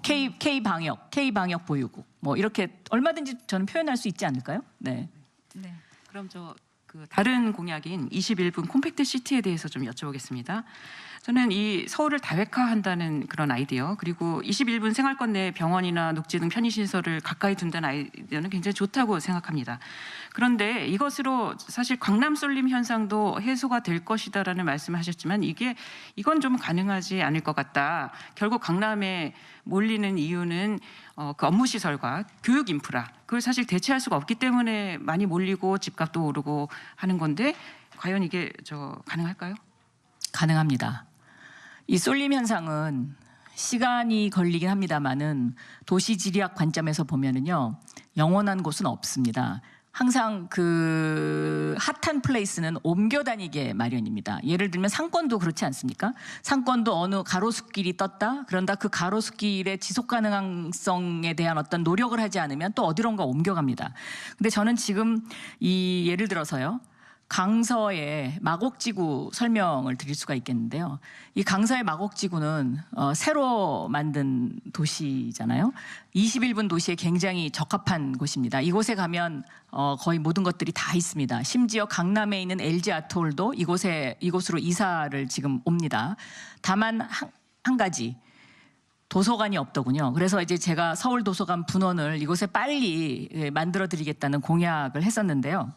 B: K 방역 보유국 이렇게 얼마든지 저는 표현할 수 있지 않을까요? 네.
A: 네.
E: 그럼 다른 공약인 21분 콤팩트 시티에 대해서 좀 여쭤보겠습니다. 저는 이 서울을 다획화한다는 그런 아이디어, 그리고 21분 생활권 내 병원이나 녹지 등 편의시설을 가까이 둔다는 아이디어는 굉장히 좋다고 생각합니다. 그런데 이것으로 사실 강남 쏠림 현상도 해소가 될 것이다라는 말씀을 하셨지만 이건 좀 가능하지 않을 것 같다. 결국 강남에 몰리는 이유는 그 업무 시설과 교육 인프라, 그걸 사실 대체할 수가 없기 때문에 많이 몰리고 집값도 오르고 하는 건데 과연 이게 가능할까요?
B: 가능합니다. 이 쏠림 현상은 시간이 걸리긴 합니다만은 도시지리학 관점에서 보면은요 영원한 곳은 없습니다. 항상 핫한 플레이스는 옮겨 다니게 마련입니다. 예를 들면 상권도 그렇지 않습니까? 상권도 어느 가로수길이 떴다. 그런다 그 가로수길의 지속 가능성에 대한 어떤 노력을 하지 않으면 또 어디론가 옮겨갑니다. 근데 저는 지금 예를 들어서요. 강서의 마곡지구 설명을 드릴 수가 있겠는데요. 이 강서의 마곡지구는 새로 만든 도시잖아요. 21분 도시에 굉장히 적합한 곳입니다. 이곳에 가면 거의 모든 것들이 다 있습니다. 심지어 강남에 있는 LG 아트홀도 이곳으로 이사를 지금 옵니다. 다만 한 가지 도서관이 없더군요. 그래서 이제 제가 서울 도서관 분원을 이곳에 빨리 만들어 드리겠다는 공약을 했었는데요.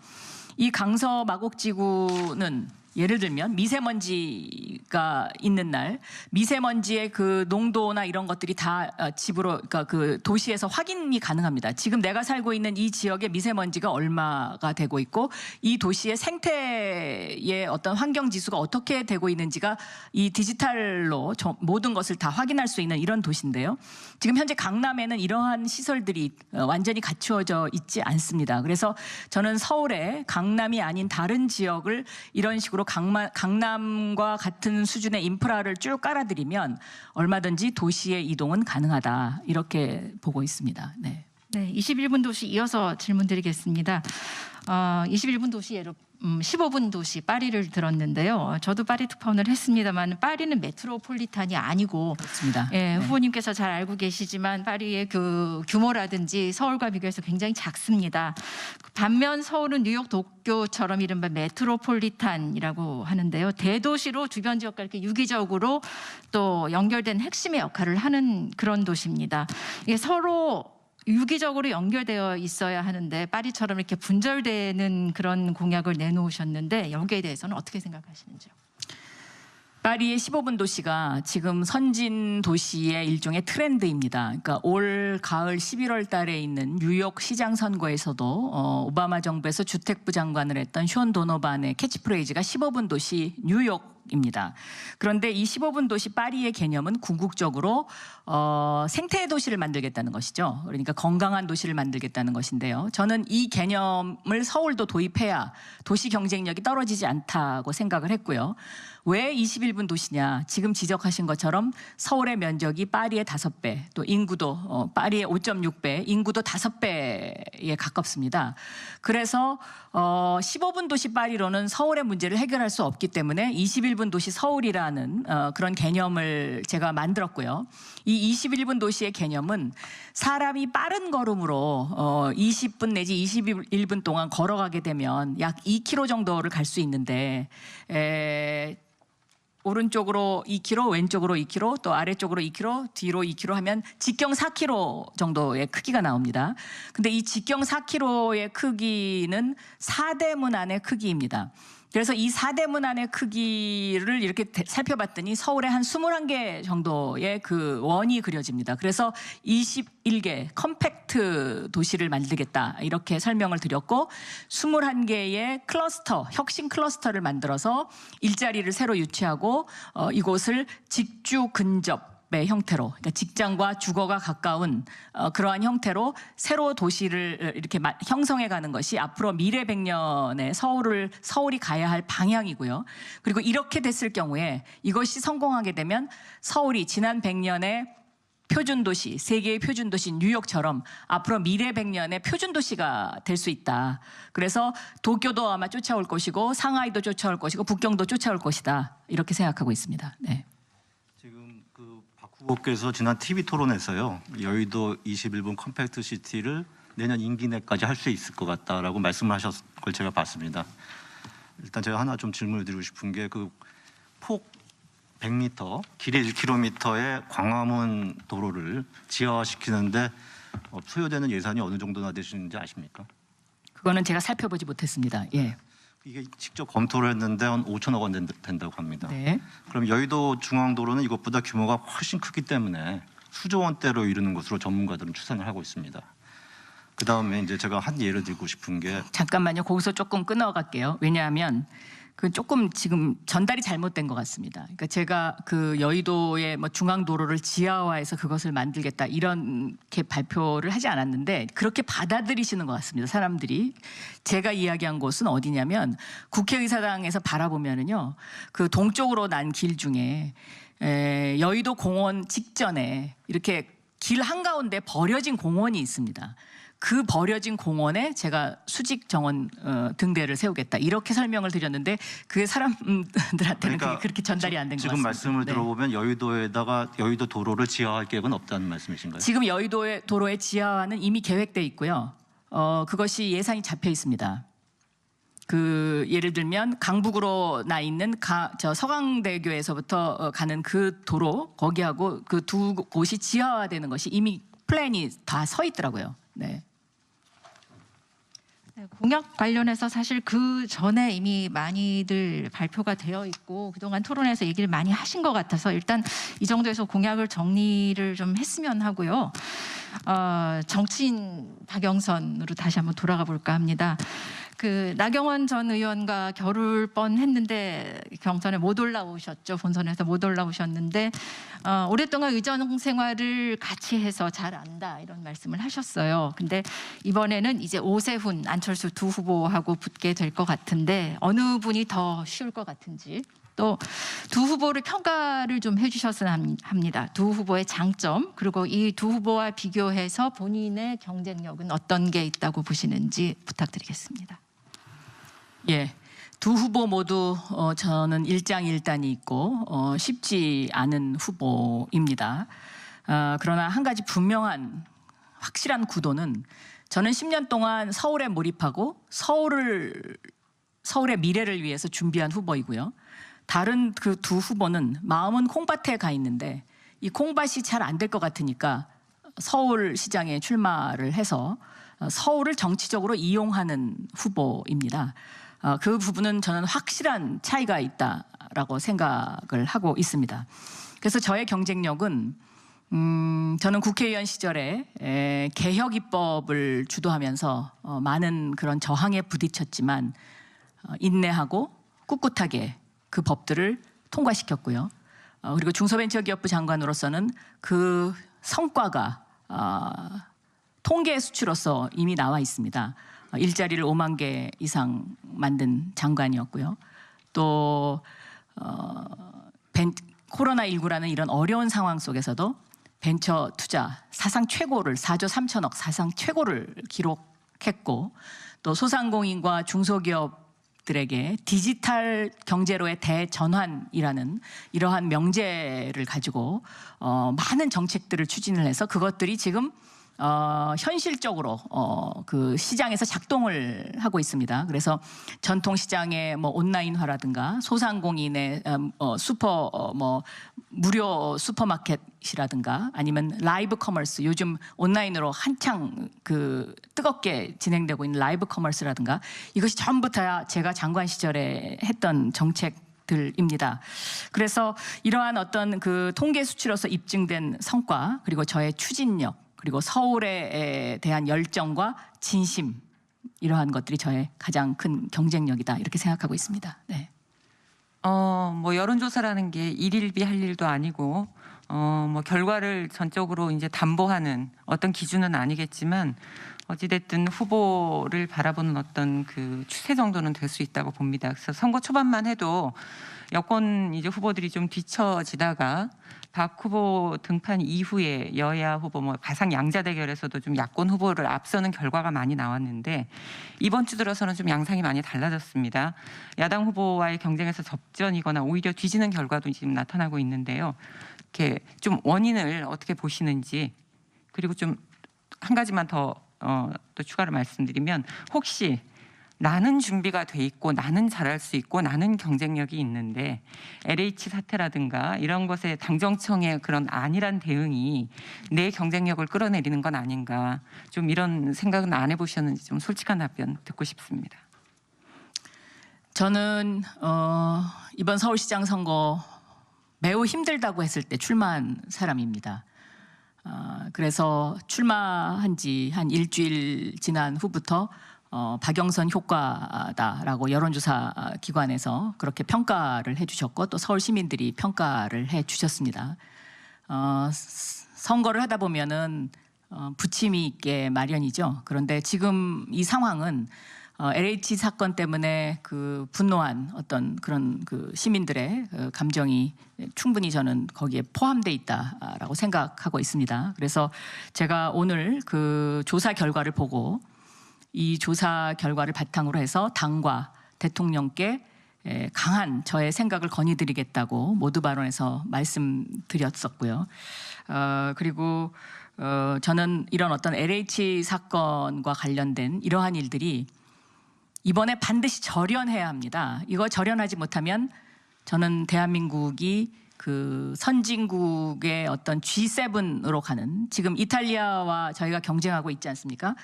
B: 이 강서 마곡지구는 예를 들면 미세먼지가 있는 날 미세먼지의 그 농도나 이런 것들이 다 그러니까 그 도시에서 확인이 가능합니다. 지금 내가 살고 있는 이 지역의 미세먼지가 얼마가 되고 있고 이 도시의 생태의 어떤 환경 지수가 어떻게 되고 있는지가 이 디지털로 모든 것을 다 확인할 수 있는 이런 도시인데요. 지금 현재 강남에는 이러한 시설들이 완전히 갖추어져 있지 않습니다. 그래서 저는 서울에 강남이 아닌 다른 지역을 이런 식으로 강남과 같은 수준의 인프라를 쭉 깔아드리면 얼마든지 도시의 이동은 가능하다 이렇게 보고 있습니다. 네.
A: 네, 21분 도시 이어서 질문 드리겠습니다. 21분 도시 예로 15분 도시 파리를 들었는데요. 저도 파리 특파원을 했습니다만 파리는 메트로폴리탄이 아니고
B: 그렇습니다.
A: 예,
B: 네.
A: 후보님께서 잘 알고 계시지만 파리의 그 규모라든지 서울과 비교해서 굉장히 작습니다. 반면 서울은 뉴욕 도쿄처럼 이른바 메트로폴리탄이라고 하는데요. 대도시로 주변 지역과 이렇게 유기적으로 또 연결된 핵심의 역할을 하는 그런 도시입니다. 이게 서로 유기적으로 연결되어 있어야 하는데 파리처럼 이렇게 분절되는 그런 공약을 내놓으셨는데 여기에 대해서는 어떻게 생각하시는지요?
B: 파리의 15분 도시가 지금 선진 도시의 일종의 트렌드입니다. 그러니까 올 가을 11월 달에 있는 뉴욕 시장 선거에서도 오바마 정부에서 주택부 장관을 했던 쇼 도노반의 캐치프레이즈가 15분 도시 입니다. 그런데 이 15분 도시 파리의 개념은 궁극적으로 생태 도시를 만들겠다는 것이죠. 그러니까 건강한 도시를 만들겠다는 것인데요. 저는 이 개념을 서울도 도입해야 도시 경쟁력이 떨어지지 않다고 생각을 했고요. 왜 21분 도시냐? 지금 지적하신 것처럼 서울의 면적이 파리의 5배, 또 인구도 파리의 5.6배, 인구도 5배에 가깝습니다. 그래서 15분 도시 파리로는 서울의 문제를 해결할 수 없기 때문에 21분 도시 서울이라는 그런 개념을 제가 만들었고요. 이 21분 도시의 개념은 사람이 빠른 걸음으로 20분 내지 21분 동안 걸어가게 되면 약 2km 정도를 갈 수 있는데 오른쪽으로 2km, 왼쪽으로 2km, 또 아래쪽으로 2km, 뒤로 2km 하면 직경 4km 정도의 크기가 나옵니다. 근데 이 직경 4km의 크기는 4대문 안의 크기입니다. 그래서 이 4대문 안의 크기를 이렇게 살펴봤더니 서울에 한 21개 정도의 그 원이 그려집니다. 그래서 21개 컴팩트 도시를 만들겠다 이렇게 설명을 드렸고 21개의 클러스터, 혁신 클러스터를 만들어서 일자리를 새로 유치하고 이곳을 직주 근접 의 형태로, 그러니까 직장과 주거가 가까운 그러한 형태로 새로 도시를 이렇게 형성해 가는 것이 앞으로 미래 100년에 서울이 가야 할 방향이고요. 그리고 이렇게 됐을 경우에 이것이 성공하게 되면 서울이 지난 100년의 표준도시, 세계의 표준도시 뉴욕처럼 앞으로 미래 100년의 표준도시가 될 수 있다. 그래서 도쿄도 아마 쫓아올 것이고 상하이도 쫓아올 것이고 북경도 쫓아올 것이다. 이렇게 생각하고 있습니다. 네.
C: 지금 박 후보께서 지난 TV 토론에서요, 여의도 21분 컴팩트 시티를 내년 임기 내까지 할 수 있을 것 같다라고 말씀하셨을 걸 제가 봤습니다. 일단 제가 하나 좀 질문을 드리고 싶은 게 그 폭 100m, 길이 1km의 광화문 도로를 지하화시키는데 소요되는 예산이 어느 정도나 되시는지 아십니까?
B: 그거는 제가 살펴보지 못했습니다. 예.
C: 이게 직접 검토를 했는데 한 5천억 원 된다고 합니다.
B: 네.
C: 그럼 여의도 중앙도로는 이것보다 규모가 훨씬 크기 때문에 수조 원대로 이르는 것으로 전문가들은 추산을 하고 있습니다. 그 다음에 이제 제가 한 예를 들고 싶은 게
B: 잠깐만요. 거기서 조금 끊어갈게요. 왜냐하면 그 조금 지금 전달이 잘못된 것 같습니다. 그러니까 제가 그 여의도의 뭐 중앙도로를 지하화해서 그것을 만들겠다 이렇게 발표를 하지 않았는데 그렇게 받아들이시는 것 같습니다. 사람들이. 제가 이야기한 곳은 어디냐면 국회의사당에서 바라보면은요, 그 동쪽으로 난 길 중에 여의도 공원 직전에 이렇게 길 한가운데 버려진 공원이 있습니다. 그 버려진 공원에 제가 수직 정원 등대를 세우겠다 이렇게 설명을 드렸는데 그게 사람들한테는 그게 그렇게 전달이 안 된 것 같습니다.
C: 지금 말씀을
B: 네.
C: 들어보면 여의도 도로를 지하화할 계획은 없다는 말씀이신가요?
B: 지금 여의도 도로의 지하화는 이미 계획돼 있고요. 그것이 예산이 잡혀 있습니다. 그 예를 들면 강북으로 나 있는 저 서강대교에서부터 가는 그 도로 거기하고 그 두 곳이 지하화되는 것이 이미 플랜이 다 서 있더라고요. 네.
A: 공약 관련해서 사실 그 전에 이미 많이들 발표가 되어 있고 그동안 토론에서 얘기를 많이 하신 것 같아서 일단 이 정도에서 공약을 정리를 좀 했으면 하고요. 정치인 박영선으로 다시 한번 돌아가 볼까 합니다. 그 나경원 전 의원과 겨룰 뻔했는데 경선에 못 올라오셨죠. 본선에서 못 올라오셨는데 오랫동안 의정 생활을 같이 해서 잘 안다 이런 말씀을 하셨어요. 근데 이번에는 이제 오세훈, 안철수 두 후보하고 붙게 될 것 같은데 어느 분이 더 쉬울 것 같은지 또 두 후보를 평가를 좀 해주셨으면 합니다. 두 후보의 장점 그리고 이 두 후보와 비교해서 본인의 경쟁력은 어떤 게 있다고 보시는지 부탁드리겠습니다.
B: 예, 두 후보 모두 저는 일장일단이 있고 쉽지 않은 후보입니다. 그러나 한 가지 분명한 확실한 구도는 저는 10년 동안 서울에 몰입하고 서울의 미래를 위해서 준비한 후보이고요. 다른 그 두 후보는 마음은 콩밭에 가 있는데 이 콩밭이 잘 안 될 것 같으니까 서울시장에 출마를 해서 서울을 정치적으로 이용하는 후보입니다. 그 부분은 저는 확실한 차이가 있다라고 생각을 하고 있습니다. 그래서 저의 경쟁력은 저는 국회의원 시절에 개혁 입법을 주도하면서 많은 그런 저항에 부딪혔지만 인내하고 꿋꿋하게 그 법들을 통과시켰고요. 그리고 중소벤처기업부 장관으로서는 그 성과가 통계 수치로서 이미 나와 있습니다. 일자리를 5만 개 이상 만든 장관이었고요. 또 코로나19라는 이런 어려운 상황 속에서도 벤처 투자 사상 최고를 4조 3천억 사상 최고를 기록했고 또 소상공인과 중소기업들에게 디지털 경제로의 대전환이라는 이러한 명제를 가지고 많은 정책들을 추진을 해서 그것들이 지금 현실적으로 그 시장에서 작동을 하고 있습니다. 그래서 전통 시장의 뭐 온라인화라든가 소상공인의 무료 슈퍼마켓이라든가 아니면 라이브 커머스 요즘 온라인으로 한창 그 뜨겁게 진행되고 있는 라이브 커머스라든가 이것이 전부 다 제가 장관 시절에 했던 정책들입니다. 그래서 이러한 어떤 그 통계 수치로서 입증된 성과 그리고 저의 추진력 그리고 서울에 대한 열정과 진심 이러한 것들이 저의 가장 큰 경쟁력이다 이렇게 생각하고 있습니다. 네.
F: 뭐 여론조사라는 게 일일비 할 일도 아니고 뭐 결과를 전적으로 이제 담보하는 어떤 기준은 아니겠지만 어찌됐든 후보를 바라보는 어떤 그 추세 정도는 될 수 있다고 봅니다. 그래서 선거 초반만 해도 여권 이제 후보들이 좀 뒤처지다가 박 후보 등판 이후에 여야 후보 뭐 가상 양자 대결에서도 좀 야권 후보를 앞서는 결과가 많이 나왔는데 이번 주 들어서는 좀 양상이 많이 달라졌습니다. 야당 후보와의 경쟁에서 접전이거나 오히려 뒤지는 결과도 지금 나타나고 있는데요. 이렇게 좀 원인을 어떻게 보시는지 그리고 좀 한 가지만 더 또 추가로 말씀드리면 혹시 나는 준비가 돼 있고 나는 잘할 수 있고 나는 경쟁력이 있는데 LH 사태라든가 이런 것에 당정청의 그런 안일한 대응이 내 경쟁력을 끌어내리는 건 아닌가 좀 이런 생각은 안 해보셨는지 좀 솔직한 답변 듣고 싶습니다.
B: 저는 이번 서울시장 선거 매우 힘들다고 했을 때 출마한 사람입니다. 그래서 출마한 지 한 일주일 지난 후부터 박영선 효과다라고 여론조사 기관에서 그렇게 평가를 해주셨고 또 서울 시민들이 평가를 해주셨습니다. 선거를 하다 보면은 부침이 있게 마련이죠. 그런데 지금 이 상황은 LH 사건 때문에 그 분노한 어떤 그런 그 시민들의 감정이 충분히 저는 거기에 포함돼 있다라고 생각하고 있습니다. 그래서 제가 오늘 그 조사 결과를 보고 이 조사 결과를 바탕으로 해서 당과 대통령께 강한 저의 생각을 건의드리겠다고 모두 발언에서 말씀드렸었고요. 그리고 저는 이런 어떤 LH 사건과 관련된 이러한 일들이 이번에 반드시 절연해야 합니다. 이거 절연하지 못하면 저는 대한민국이 그 선진국의 어떤 G7으로 가는 지금 이탈리아와 저희가 경쟁하고 있지 않습니까?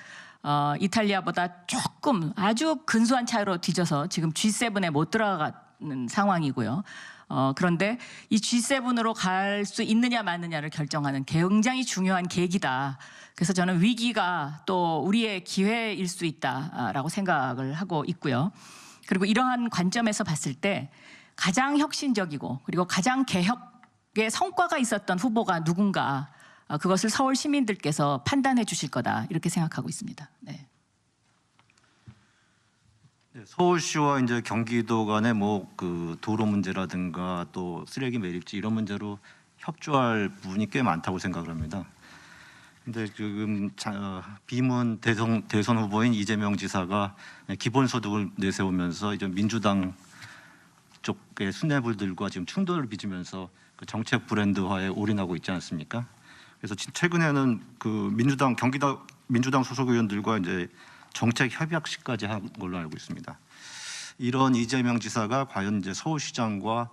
B: 이탈리아보다 조금 아주 근소한 차이로 뒤져서 지금 G7에 못 들어가는 상황이고요. 그런데 이 G7으로 갈 수 있느냐 마느냐를 결정하는 굉장히 중요한 계기다. 그래서 저는 위기가 또 우리의 기회일 수 있다라고 생각을 하고 있고요. 그리고 이러한 관점에서 봤을 때 가장 혁신적이고 그리고 가장 개혁의 성과가 있었던 후보가 누군가 그것을 서울 시민들께서 판단해 주실 거다 이렇게 생각하고 있습니다. 네.
C: 서울시와 이제 경기도 간의 뭐 그 도로 문제라든가 또 쓰레기 매립지 이런 문제로 협조할 부분이 꽤 많다고 생각을 합니다. 근데 지금 비문 대선 후보인 이재명 지사가 기본소득을 내세우면서 이제 민주당 쪽의 수뇌부들과 지금 충돌을 빚으면서 그 정책 브랜드화에 올인하고 있지 않습니까? 그래서 최근에는 그 민주당 소속 의원들과 이제 정책 협약식까지 한 걸로 알고 있습니다. 이런 이재명 지사가 과연 이제 서울시장과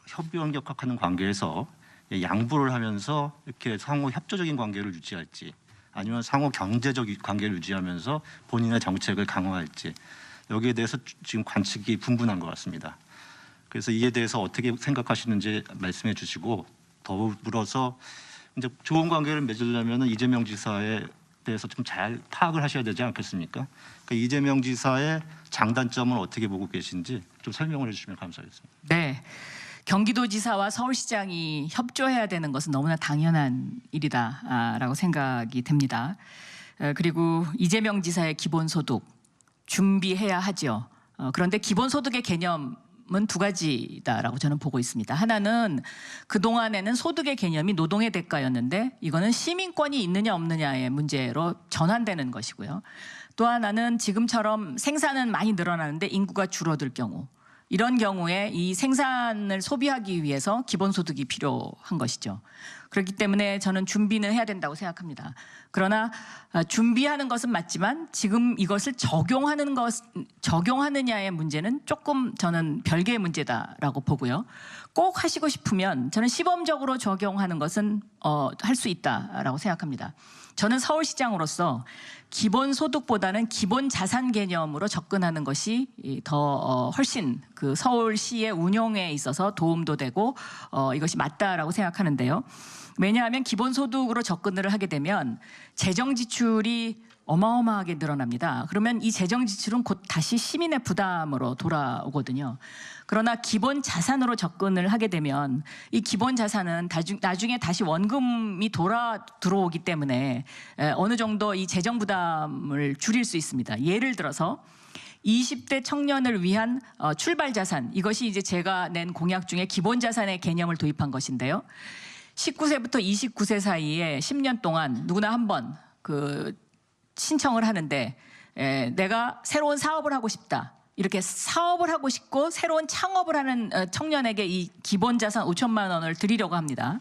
C: 협의원격하는 관계에서 양보를 하면서 이렇게 상호 협조적인 관계를 유지할지 아니면 상호 경제적 관계를 유지하면서 본인의 정책을 강화할지 여기에 대해서 지금 관측이 분분한 것 같습니다. 그래서 이에 대해서 어떻게 생각하시는지 말씀해 주시고 더불어서 이제 좋은 관계를 맺으려면 이재명 지사에 대해서 좀 잘 파악을 하셔야 되지 않겠습니까? 그러니까 이재명 지사의 장단점을 어떻게 보고 계신지 좀 설명을 해주시면 감사하겠습니다.
B: 네. 경기도지사와 서울시장이 협조해야 되는 것은 너무나 당연한 일이다라고 생각이 됩니다. 그리고 이재명 지사의 기본소득 준비해야 하죠. 그런데 기본소득의 개념은 두 가지다라고 저는 보고 있습니다. 하나는 그동안에는 소득의 개념이 노동의 대가였는데 이거는 시민권이 있느냐 없느냐의 문제로 전환되는 것이고요. 또 하나는 지금처럼 생산은 많이 늘어나는데 인구가 줄어들 경우, 이런 경우에 이 생산을 소비하기 위해서 기본소득이 필요한 것이죠. 그렇기 때문에 저는 준비는 해야 된다고 생각합니다. 그러나 준비하는 것은 맞지만 지금 이것을 적용하느냐의 문제는 조금 저는 별개의 문제다라고 보고요. 꼭 하시고 싶으면 저는 시범적으로 적용하는 것은 할 수 있다라고 생각합니다. 저는 서울시장으로서 기본소득보다는 기본자산 개념으로 접근하는 것이 더 훨씬 그 서울시의 운영에 있어서 도움도 되고 이것이 맞다라고 생각하는데요. 왜냐하면 기본소득으로 접근을 하게 되면 재정 지출이 어마어마하게 늘어납니다. 그러면 이 재정 지출은 곧 다시 시민의 부담으로 돌아오거든요. 그러나 기본 자산으로 접근을 하게 되면 이 기본 자산은 나중에 다시 원금이 들어오기 때문에 어느 정도 이 재정 부담을 줄일 수 있습니다. 예를 들어서 20대 청년을 위한 출발 자산, 이것이 이제 제가 낸 공약 중에 기본 자산의 개념을 도입한 것인데요. 19세부터 29세 사이에 10년 동안 누구나 한번 그 신청을 하는데 내가 새로운 사업을 하고 싶다. 이렇게 사업을 하고 싶고 새로운 창업을 하는 청년에게 이 기본 자산 5천만 원을 드리려고 합니다.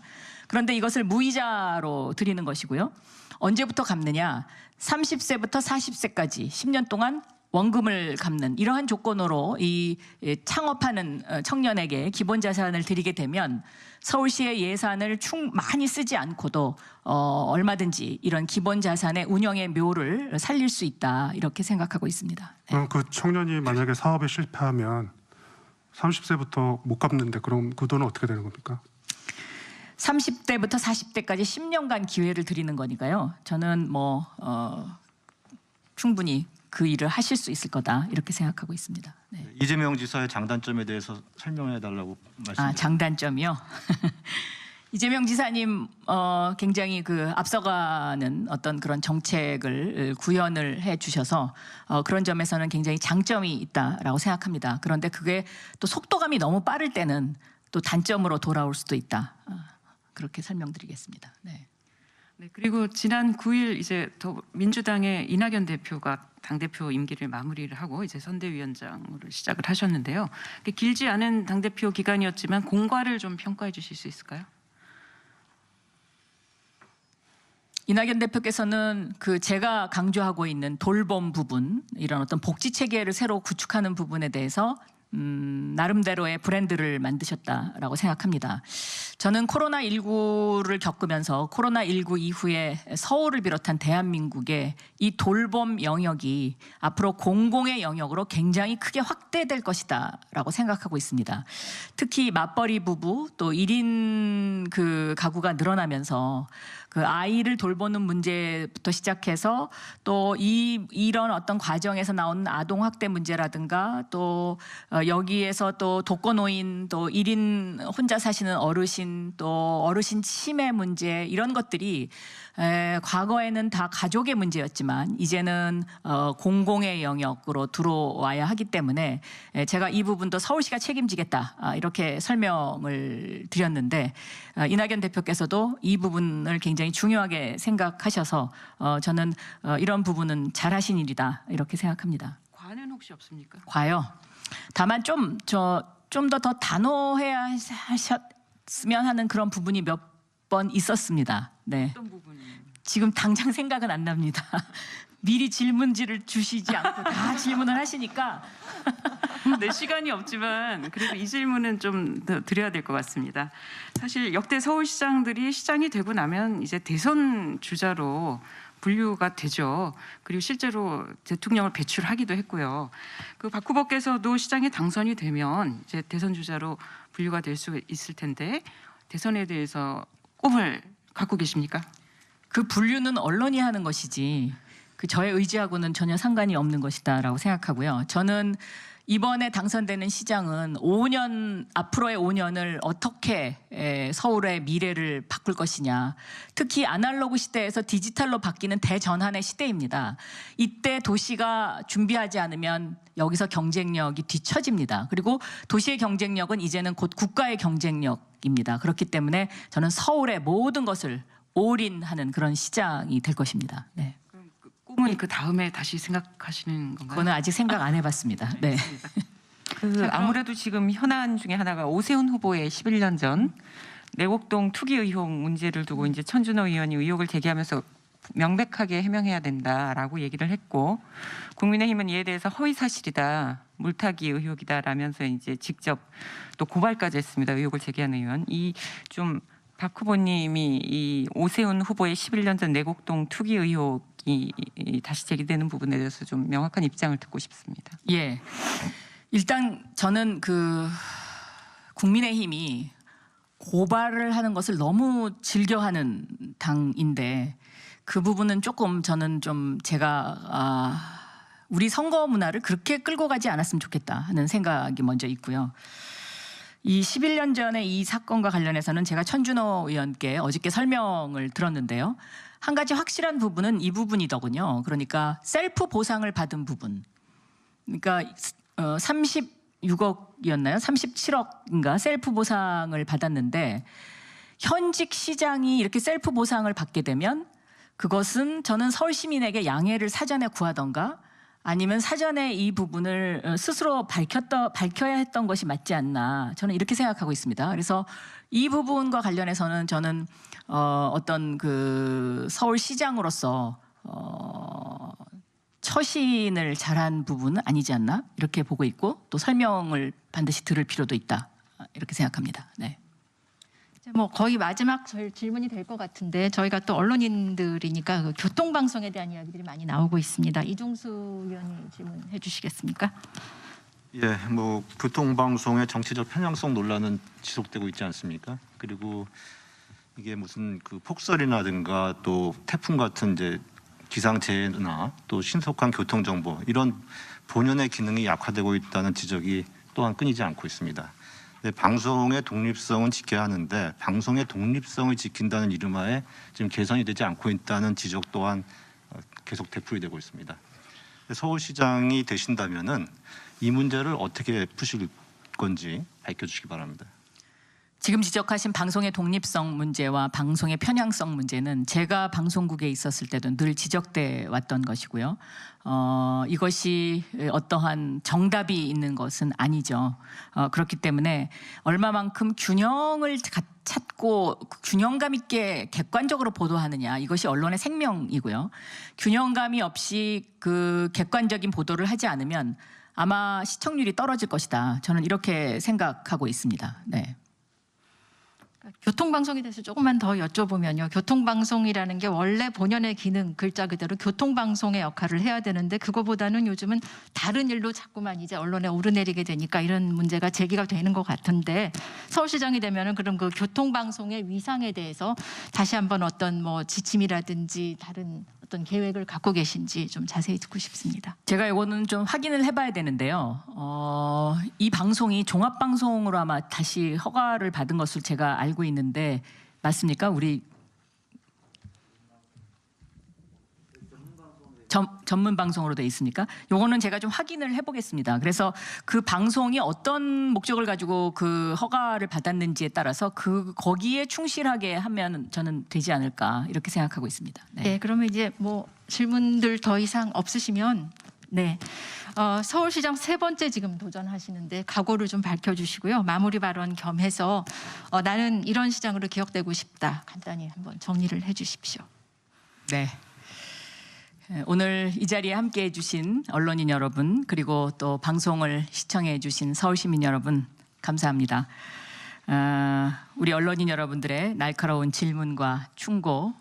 B: 그런데 이것을 무이자로 드리는 것이고요. 언제부터 갚느냐? 30세부터 40세까지 10년 동안 원금을 갚는 이러한 조건으로 이 창업하는 청년에게 기본 자산을 드리게 되면 서울시의 예산을 많이 쓰지 않고도 얼마든지 이런 기본 자산의 운영의 묘를 살릴 수 있다, 이렇게 생각하고 있습니다. 네.
D: 그럼 그 청년이 만약에 사업에 실패하면 30세부터 못 갚는데 그럼 그 돈은 어떻게 되는 겁니까?
B: 30대부터 40대까지 10년간 기회를 드리는 거니까요. 저는 충분히 그 일을 하실 수 있을 거다, 이렇게 생각하고 있습니다. 네.
C: 이재명 지사의 장단점에 대해서 설명해 달라고 말씀드립니다.
B: 장단점이요? 이재명 지사님 굉장히 그 앞서가는 어떤 그런 정책을 구현을 해 주셔서 그런 점에서는 굉장히 장점이 있다라고 생각합니다. 그런데 그게 또 속도감이 너무 빠를 때는 또 단점으로 돌아올 수도 있다. 그렇게 설명드리겠습니다. 네.
E: 네, 그리고 지난 9일 이제 민주당의 이낙연 대표가 당대표 임기를 마무리를 하고 이제 선대위원장으로 시작을 하셨는데요. 길지 않은 당대표 기간이었지만 공과를 좀 평가해 주실 수 있을까요?
B: 이낙연 대표께서는 그 제가 강조하고 있는 돌봄 부분, 이런 어떤 복지 체계를 새로 구축하는 부분에 대해서 나름대로의 브랜드를 만드셨다라고 생각합니다. 저는 코로나19를 겪으면서 코로나19 이후에 서울을 비롯한 대한민국의 이 돌봄 영역이 앞으로 공공의 영역으로 굉장히 크게 확대될 것이다라고 생각하고 있습니다. 특히 맞벌이 부부 또 1인 그 가구가 늘어나면서 그 아이를 돌보는 문제부터 시작해서 또 이런 어떤 과정에서 나오는 아동 학대 문제라든가 또 여기에서 또 독거노인 또 1인 혼자 사시는 어르신 또 어르신 치매 문제, 이런 것들이 과거에는 다 가족의 문제였지만 이제는 공공의 영역으로 들어와야 하기 때문에 제가 이 부분도 서울시가 책임지겠다, 이렇게 설명을 드렸는데 이낙연 대표께서도 이 부분을 굉장히 중요하게 생각하셔서 저는 이런 부분은 잘하신 일이다, 이렇게 생각합니다.
E: 과는 혹시 없습니까?
B: 과요. 다만 좀 더 단호해야 하셨으면 하는 그런 부분이 몇 번 있었습니다. 네.
E: 어떤 부분이?
B: 지금 당장 생각은 안 납니다. 미리 질문지를 주시지 않고 다 질문을 하시니까
E: 네, 시간이 없지만 그래도 이 질문은 좀 더 드려야 될 것 같습니다. 사실 역대 서울시장들이 시장이 되고 나면 이제 대선 주자로 분류가 되죠. 그리고 실제로 대통령을 배출하기도 했고요. 그 박 후보께서도 시장에 당선이 되면 이제 대선 주자로 분류가 될 수 있을 텐데 대선에 대해서 꿈을 갖고 계십니까?
B: 그 분류는 언론이 하는 것이지 그 저의 의지하고는 전혀 상관이 없는 것이다라고 생각하고요. 저는 이번에 당선되는 시장은 5년 앞으로의 5년을 어떻게 서울의 미래를 바꿀 것이냐. 특히 아날로그 시대에서 디지털로 바뀌는 대전환의 시대입니다. 이때 도시가 준비하지 않으면 여기서 경쟁력이 뒤처집니다. 그리고 도시의 경쟁력은 이제는 곧 국가의 경쟁력입니다. 그렇기 때문에 저는 서울의 모든 것을 올인하는 그런 시장이 될 것입니다. 네.
E: 그럼 그 꿈은 그 다음에 다시 생각하시는 건가요?
B: 그거는 아직 생각 안 해봤습니다. 네.
F: 그 아무래도 지금 현안 중에 하나가 오세훈 후보의 11년 전 내곡동 투기 의혹 문제를 두고 이제 천준호 의원이 의혹을 제기하면서 명백하게 해명해야 된다라고 얘기를 했고, 국민의힘은 이에 대해서 허위 사실이다, 물타기 의혹이다라면서 이제 직접 또 고발까지 했습니다. 의혹을 제기한 의원. 이 좀 박 후보님이 이 오세훈 후보의 11년 전 내곡동 투기 의혹이 다시 제기되는 부분에 대해서 좀 명확한 입장을 듣고 싶습니다.
B: 예. 일단 저는 그 국민의힘이 고발을 하는 것을 너무 즐겨하는 당인데 그 부분은 조금 저는 좀 제가 우리 선거 문화를 그렇게 끌고 가지 않았으면 좋겠다 하는 생각이 먼저 있고요. 이 11년 전에 이 사건과 관련해서는 제가 천준호 의원께 어저께 설명을 들었는데요. 한 가지 확실한 부분은 이 부분이더군요. 그러니까 셀프 보상을 받은 부분. 그러니까 36억이었나요? 37억인가 셀프 보상을 받았는데 현직 시장이 이렇게 셀프 보상을 받게 되면 그것은 저는 서울 시민에게 양해를 사전에 구하던가 아니면 사전에 이 부분을 스스로 밝혀야 했던 것이 맞지 않나 저는 이렇게 생각하고 있습니다. 그래서 이 부분과 관련해서는 저는 어떤 그 서울시장으로서 처신을 잘한 부분은 아니지 않나 이렇게 보고 있고 또 설명을 반드시 들을 필요도 있다 이렇게 생각합니다. 네.
A: 이제 뭐 거의 마지막 질문이 될 것 같은데 저희가 또 언론인들이니까 그 교통방송에 대한 이야기들이 많이 나오고 있습니다. 이중수 의원이 질문해 주시겠습니까?
C: 예, 뭐 교통방송의 정치적 편향성 논란은 지속되고 있지 않습니까? 그리고 이게 무슨 그 폭설이라든가 또 태풍 같은 이제 기상재해나 또 신속한 교통 정보 이런 본연의 기능이 약화되고 있다는 지적이 또한 끊이지 않고 있습니다. 네, 방송의 독립성은 지켜야 하는데 방송의 독립성을 지킨다는 이름하에 지금 개선이 되지 않고 있다는 지적 또한 계속 되풀이 되고 있습니다. 서울시장이 되신다면은 이 문제를 어떻게 푸실 건지 밝혀주시기 바랍니다.
B: 지금 지적하신 방송의 독립성 문제와 방송의 편향성 문제는 제가 방송국에 있었을 때도 늘 지적돼 왔던 것이고요. 이것이 어떠한 정답이 있는 것은 아니죠. 그렇기 때문에 얼마만큼 균형을 찾고 균형감 있게 객관적으로 보도하느냐 이것이 언론의 생명이고요. 균형감이 없이 그 객관적인 보도를 하지 않으면 아마 시청률이 떨어질 것이다. 저는 이렇게 생각하고 있습니다. 네.
A: 교통방송에 대해서 조금만 더 여쭤보면요. 교통방송이라는 게 원래 본연의 기능 글자 그대로 교통방송의 역할을 해야 되는데 그거보다는 요즘은 다른 일로 자꾸만 이제 언론에 오르내리게 되니까 이런 문제가 제기가 되는 것 같은데 서울시장이 되면은 그럼 그 교통방송의 위상에 대해서 다시 한번 어떤 뭐 지침이라든지 다른 어떤 계획을 갖고 계신지 좀 자세히 듣고 싶습니다.
B: 제가 이거는 좀 확인을 해봐야 되는데요. 이 방송이 종합방송으로 아마 다시 허가를 받은 것을 제가 알고 있는데 맞습니까? 우리 전문 방송으로 돼 있습니까? 요거는 제가 좀 확인을 해보겠습니다. 그래서 그 방송이 어떤 목적을 가지고 그 허가를 받았는지에 따라서 거기에 충실하게 하면 저는 되지 않을까 이렇게 생각하고 있습니다. 네.
A: 네, 그러면 이제 뭐 질문들 더 이상 없으시면 네. 서울시장 세 번째 지금 도전하시는데 각오를 좀 밝혀주시고요. 마무리 발언 겸해서 나는 이런 시장으로 기억되고 싶다. 간단히 한번 정리를 해주십시오.
B: 네. 오늘 이 자리에 함께해 주신 언론인 여러분 그리고 또 방송을 시청해 주신 서울시민 여러분 감사합니다. 우리 언론인 여러분들의 날카로운 질문과 충고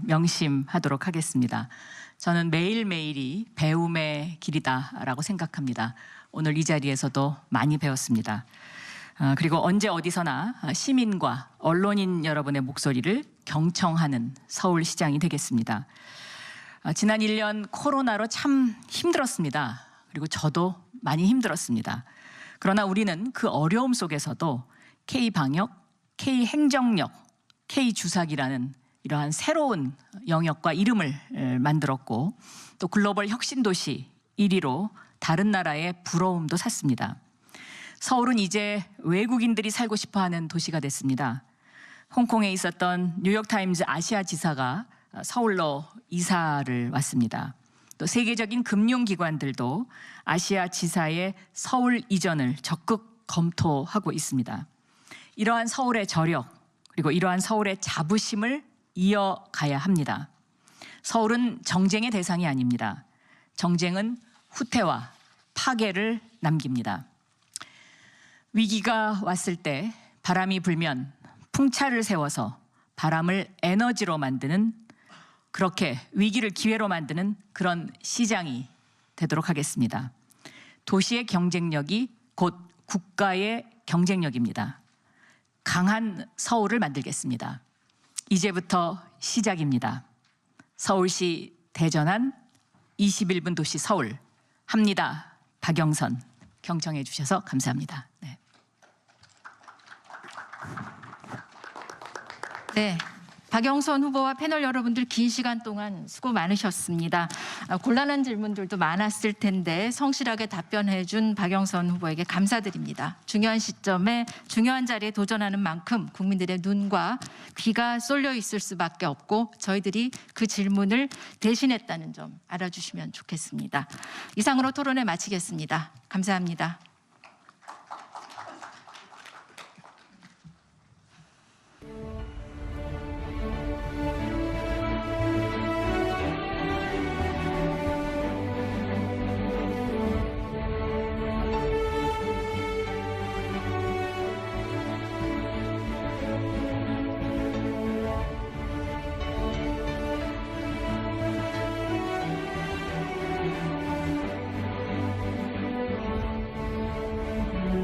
B: 명심하도록 하겠습니다. 저는 매일매일이 배움의 길이다라고 생각합니다. 오늘 이 자리에서도 많이 배웠습니다. 그리고 언제 어디서나 시민과 언론인 여러분의 목소리를 경청하는 서울시장이 되겠습니다. 지난 1년 코로나로 참 힘들었습니다. 그리고 저도 많이 힘들었습니다. 그러나 우리는 그 어려움 속에서도 K방역, K행정력, K주사기라는 이러한 새로운 영역과 이름을 만들었고 또 글로벌 혁신도시 1위로 다른 나라의 부러움도 샀습니다. 서울은 이제 외국인들이 살고 싶어하는 도시가 됐습니다. 홍콩에 있었던 뉴욕타임즈 아시아 지사가 서울로 이사를 왔습니다. 또 세계적인 금융기관들도 아시아 지사의 서울 이전을 적극 검토하고 있습니다. 이러한 서울의 저력 그리고 이러한 서울의 자부심을 이어가야 합니다. 서울은 정쟁의 대상이 아닙니다. 정쟁은 후퇴와 파괴를 남깁니다. 위기가 왔을 때 바람이 불면 풍차를 세워서 바람을 에너지로 만드는 그렇게 위기를 기회로 만드는 그런 시장이 되도록 하겠습니다. 도시의 경쟁력이 곧 국가의 경쟁력입니다. 강한 서울을 만들겠습니다. 이제부터 시작입니다. 서울시 대전한 21분 도시 서울 합니다. 박영선 경청해 주셔서 감사합니다. 네.
A: 네. 박영선 후보와 패널 여러분들 긴 시간 동안 수고 많으셨습니다. 곤란한 질문들도 많았을 텐데 성실하게 답변해 준 박영선 후보에게 감사드립니다. 중요한 시점에 중요한 자리에 도전하는 만큼 국민들의 눈과 귀가 쏠려 있을 수밖에 없고 저희들이 그 질문을 대신했다는 점 알아주시면 좋겠습니다. 이상으로 토론을 마치겠습니다. 감사합니다.